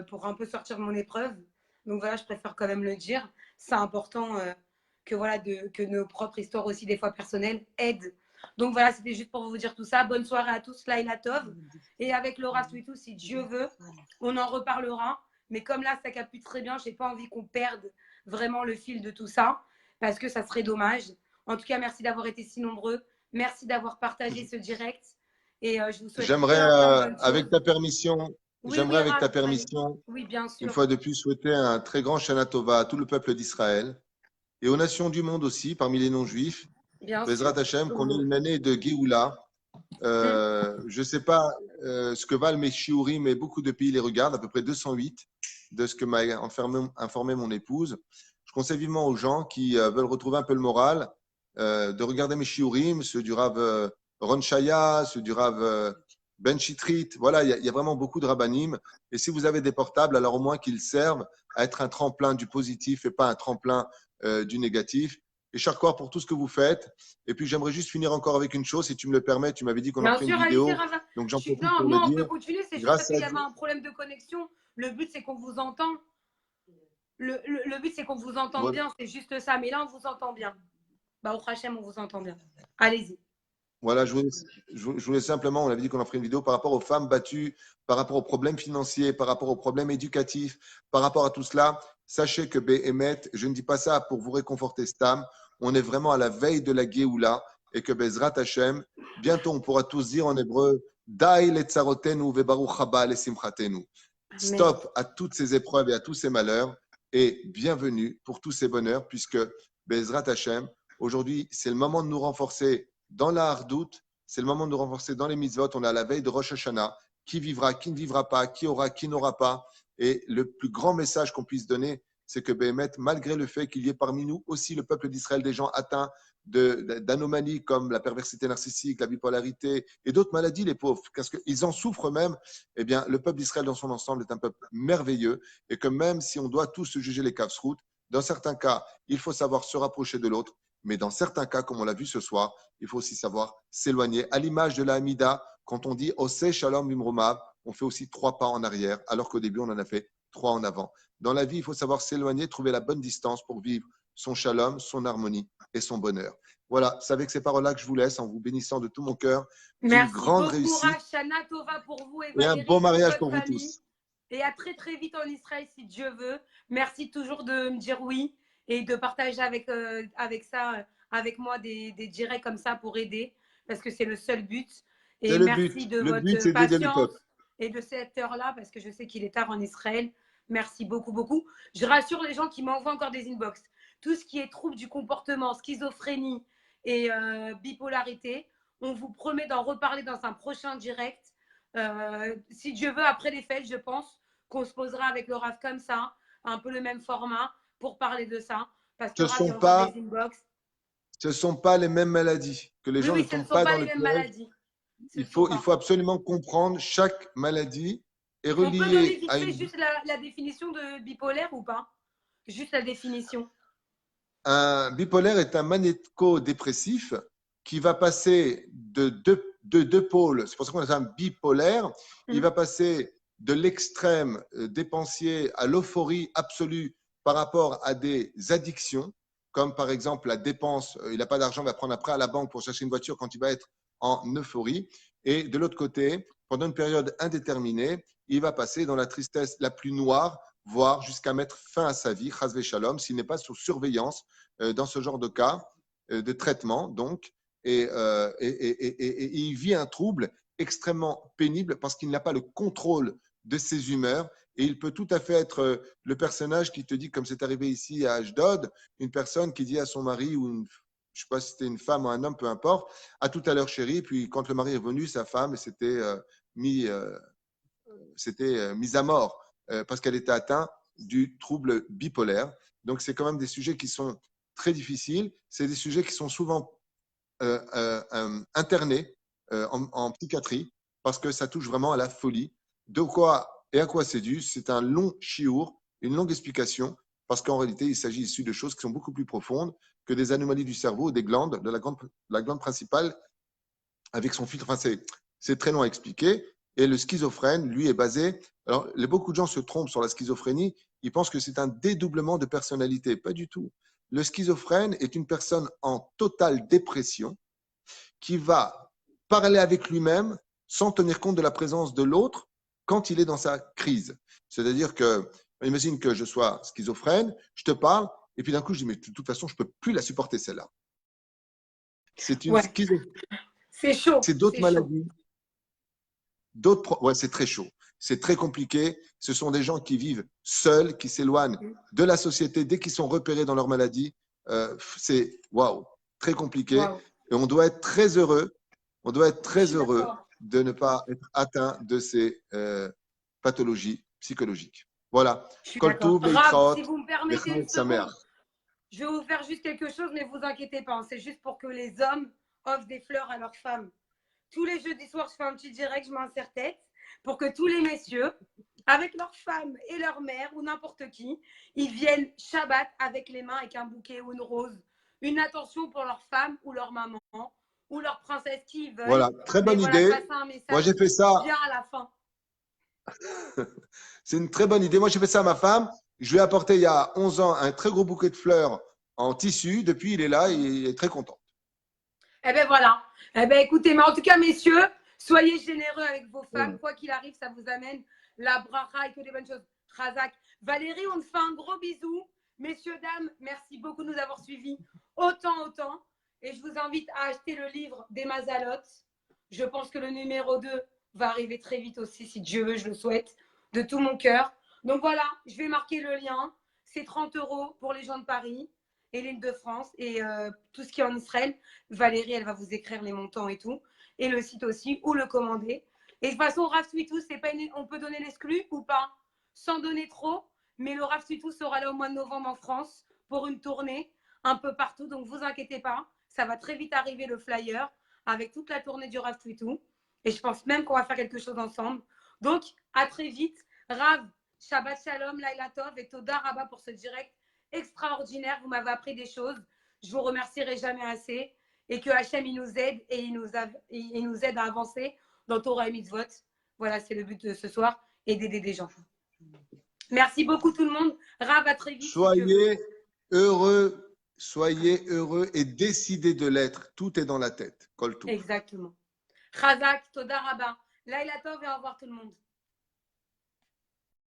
pour un peu sortir de mon épreuve. Donc voilà, je préfère quand même le dire. C'est important que, voilà, que nos propres histoires aussi, des fois personnelles, aident. Donc voilà, c'était juste pour vous dire tout ça. Bonne soirée à tous, Laila Tov. Et avec Laura Sweetou, si Dieu veut, on en reparlera. Mais comme là, ça capte très bien, je n'ai pas envie qu'on perde vraiment le fil de tout ça, parce que ça serait dommage. En tout cas, merci d'avoir été si nombreux. Merci d'avoir partagé ce direct. Et je vous souhaite J'aimerais, plein de bonnes avec choses. ta permission, Oui, avec ta Rav, allez. permission, Oui, bien une sûr. fois de plus, souhaiter un très grand Shana Tova à tout le peuple d'Israël et aux nations du monde aussi, parmi les non-juifs. Bien Bezrat sûr. Hashem, qu'on ait une année de Géoula. Je ne sais pas ce que valent mes shiurim, mais beaucoup de pays les regardent, à peu près 208, de ce que m'a informé mon épouse. je conseille vivement aux gens qui veulent retrouver un peu le moral de regarder mes shiurim, ceux du Rav Ron Shaya, ceux du Rav Ben Chitrit. Voilà, il y a vraiment beaucoup de rabbanim. Et si vous avez des portables, alors au moins qu'ils servent à être un tremplin du positif et pas un tremplin du négatif. Et Charcor pour tout ce que vous faites. Et puis j'aimerais juste finir encore avec une chose, si tu me le permets. Tu m'avais dit qu'on en Bien ferait une sûr, allez-y, vidéo, Raza. donc j'en profite Non, pour le moi, on peut dire. continuer. C'est juste parce Grâce qu'il à y avait Dieu. un problème de connexion. Le but, c'est qu'on vous entend. Le but, c'est qu'on vous entende Voilà. bien. C'est juste ça. Mais là, on vous entend bien. Bah, au Hachem, on vous entend bien. Allez-y. Voilà, je voulais simplement, on avait dit qu'on en ferait une vidéo par rapport aux femmes battues, par rapport aux problèmes financiers, par rapport aux problèmes éducatifs, par rapport à tout cela. Sachez que Béhémet, je ne dis pas ça pour vous réconforter, Stam, on est vraiment à la veille de la Géoula et que Bezrat Hashem, bientôt on pourra tous dire en hébreu, Dai le tsarotenu vebaruch haba le simchatenu. Amen. Stop à toutes ces épreuves et à tous ces malheurs et bienvenue pour tous ces bonheurs puisque Bezrat Hashem, aujourd'hui, c'est le moment de nous renforcer dans la hardoute, c'est le moment de nous renforcer dans les mitzvot. On est à la veille de Rosh Hashanah. Qui vivra, qui ne vivra pas, qui aura, qui n'aura pas. Et le plus grand message qu'on puisse donner, c'est que Béhémet, malgré le fait qu'il y ait parmi nous aussi le peuple d'Israël des gens atteints d'anomalies comme la perversité narcissique, la bipolarité et d'autres maladies, les pauvres, parce qu'ils en souffrent même, eh bien, le peuple d'Israël dans son ensemble est un peuple merveilleux et que même si on doit tous se juger les caves-routes, dans certains cas, il faut savoir se rapprocher de l'autre. Mais dans certains cas, comme on l'a vu ce soir, il faut aussi savoir s'éloigner. À l'image de la Hamida, quand on dit Oseh Shalom Bimromav, on fait aussi 3 pas en arrière, alors qu'au début, on en a fait 3 en avant. Dans la vie, il faut savoir s'éloigner, trouver la bonne distance pour vivre son shalom, son harmonie et son bonheur. Voilà, c'est avec ces paroles-là que je vous laisse en vous bénissant de tout mon cœur d'une Merci grande beaucoup, réussite Shana Tova pour vous et et un Valérie beau et toute mariage votre pour vous famille. tous. Et à très très vite en Israël si Dieu veut. Merci toujours de me dire oui et de partager avec moi des directs comme ça pour aider parce que c'est le seul but. C'est Et le merci but. de Le but, votre c'est d'aider le patience peuple. et de cette heure-là parce que je sais qu'il est tard en Israël. Merci beaucoup, beaucoup. Je rassure les gens qui m'envoient encore des inbox. Tout ce qui est trouble du comportement, schizophrénie et bipolarité, on vous promet d'en reparler dans un prochain direct. Si Dieu veut, après les fêtes, je pense qu'on se posera avec le RAF comme ça, un peu le même format, pour parler de ça. Parce que Ce le ne RAF, il sont reçoit pas, des inbox. ce sont pas les mêmes maladies. Que les Oui, gens ne oui, ce ne tombent sont pas pas dans les le mêmes piège. maladies. Ce Il ne sont faut, il pas. faut absolument comprendre chaque maladie est On peut donner reliée vite à fait une. juste la définition de bipolaire ou pas? Juste la définition. Un bipolaire est un magnéto-dépressif qui va passer de deux pôles. C'est pour ça qu'on appelle un bipolaire. Il va passer de l'extrême dépensier à l'euphorie absolue par rapport à des addictions, comme par exemple la dépense. Il n'a pas d'argent, il va prendre un prêt à la banque pour chercher une voiture quand il va être en euphorie. Et de l'autre côté, pendant une période indéterminée, il va passer dans la tristesse la plus noire, voire jusqu'à mettre fin à sa vie, chasvé shalom, s'il n'est pas sous surveillance dans ce genre de cas de traitement. Donc, et il vit un trouble extrêmement pénible parce qu'il n'a pas le contrôle de ses humeurs. Et il peut tout à fait être le personnage qui te dit, comme c'est arrivé ici à Ashdod, une personne qui dit à son mari ou je ne sais pas si c'était une femme ou un homme, peu importe, à tout à l'heure chérie. Puis quand le mari est venu, sa femme s'était mise à mort parce qu'elle était atteinte du trouble bipolaire. Donc, c'est quand même des sujets qui sont très difficiles. C'est des sujets qui sont souvent internés en psychiatrie parce que ça touche vraiment à la folie. De quoi et à quoi c'est dû? C'est un long chiour, une longue explication parce qu'en réalité, il s'agit ici de choses qui sont beaucoup plus profondes que des anomalies du cerveau, des glandes, de la glande principale avec son filtre. Enfin, c'est très long à expliquer. Et le schizophrène, lui, est basé. Alors, beaucoup de gens se trompent sur la schizophrénie. Ils pensent que c'est un dédoublement de personnalité. Pas du tout. Le schizophrène est une personne en totale dépression qui va parler avec lui-même sans tenir compte de la présence de l'autre quand il est dans sa crise. C'est-à-dire que, imagine que je sois schizophrène, je te parle, et puis d'un coup, je dis, mais de toute façon, je ne peux plus la supporter, celle-là. C'est une Ouais, schizophrénie. c'est chaud. C'est d'autres C'est chaud. maladies. Ouais, c'est très chaud. C'est très compliqué. Ce sont des gens qui vivent seuls, qui s'éloignent de la société dès qu'ils sont repérés dans leur maladie. C'est waouh, très compliqué. Waouh. Et on doit être très heureux. On doit être Je très suis heureux d'accord. de ne pas être atteint de ces pathologies psychologiques. Voilà. Je suis Kol d'accord. Tov, Rav, Leitraot, si vous me permettez Lechaim une et Sameach. seconde, Je vais vous faire juste quelque chose, mais vous inquiétez pas. C'est juste pour que les hommes offrent des fleurs à leurs femmes. Tous les jeudis soirs, je fais un petit direct, je m'insère tête pour que tous les messieurs, avec leurs femmes et leur mère ou n'importe qui, ils viennent Shabbat avec les mains, avec un bouquet ou une rose. Une attention pour leur femme ou leur maman ou leur princesse qui ils veulent. Voilà, très bonne Mais voilà, idée. passer un Moi, message j'ai fait ça. bien à la fin. C'est une très bonne idée. Moi, j'ai fait ça à ma femme. Je lui ai apporté il y a 11 ans un très gros bouquet de fleurs en tissu. Depuis, il est là et il est très content. Eh ben voilà. Eh ben écoutez, mais en tout cas, messieurs, soyez généreux avec vos femmes. Quoi qu'il arrive, ça vous amène la bracha et que des bonnes choses. Razak. Valérie, on te fait un gros bisou. Messieurs, dames, merci beaucoup de nous avoir suivis. Autant. Et je vous invite à acheter le livre des Mazalot. Je pense que le numéro 2 va arriver très vite aussi, si Dieu veut, je le souhaite, de tout mon cœur. Donc voilà, je vais marquer le lien. C'est 30 € pour les gens de Paris et l'Île-de-France et tout ce qui est en Israël. Valérie, elle va vous écrire les montants et tout. Et le site aussi, ou le commander. Et de toute façon, Rav Sweetou, on peut donner l'exclu ou pas, sans donner trop. Mais le Rav Sweetou sera là au mois de novembre en France pour une tournée un peu partout. Donc, vous inquiétez pas, ça va très vite arriver le flyer avec toute la tournée du Rav Sweetou. Et je pense même qu'on va faire quelque chose ensemble. Donc, à très vite. Rav, Shabbat Shalom, Laila Tov et Toda Rabba pour ce direct extraordinaire. Vous m'avez appris des choses. Je vous remercierai jamais assez. Et que Hachem, il nous aide et il nous aide à avancer dans Torah et Mitzvot. Voilà, c'est le but de ce soir et d'aider des gens. Merci beaucoup tout le monde. Rav, à très vite. Soyez heureux et décidez de l'être. Tout est dans la tête. Kol Tov. Exactement. Chazak, Toda Rabba. Laila Tov et au revoir tout le monde.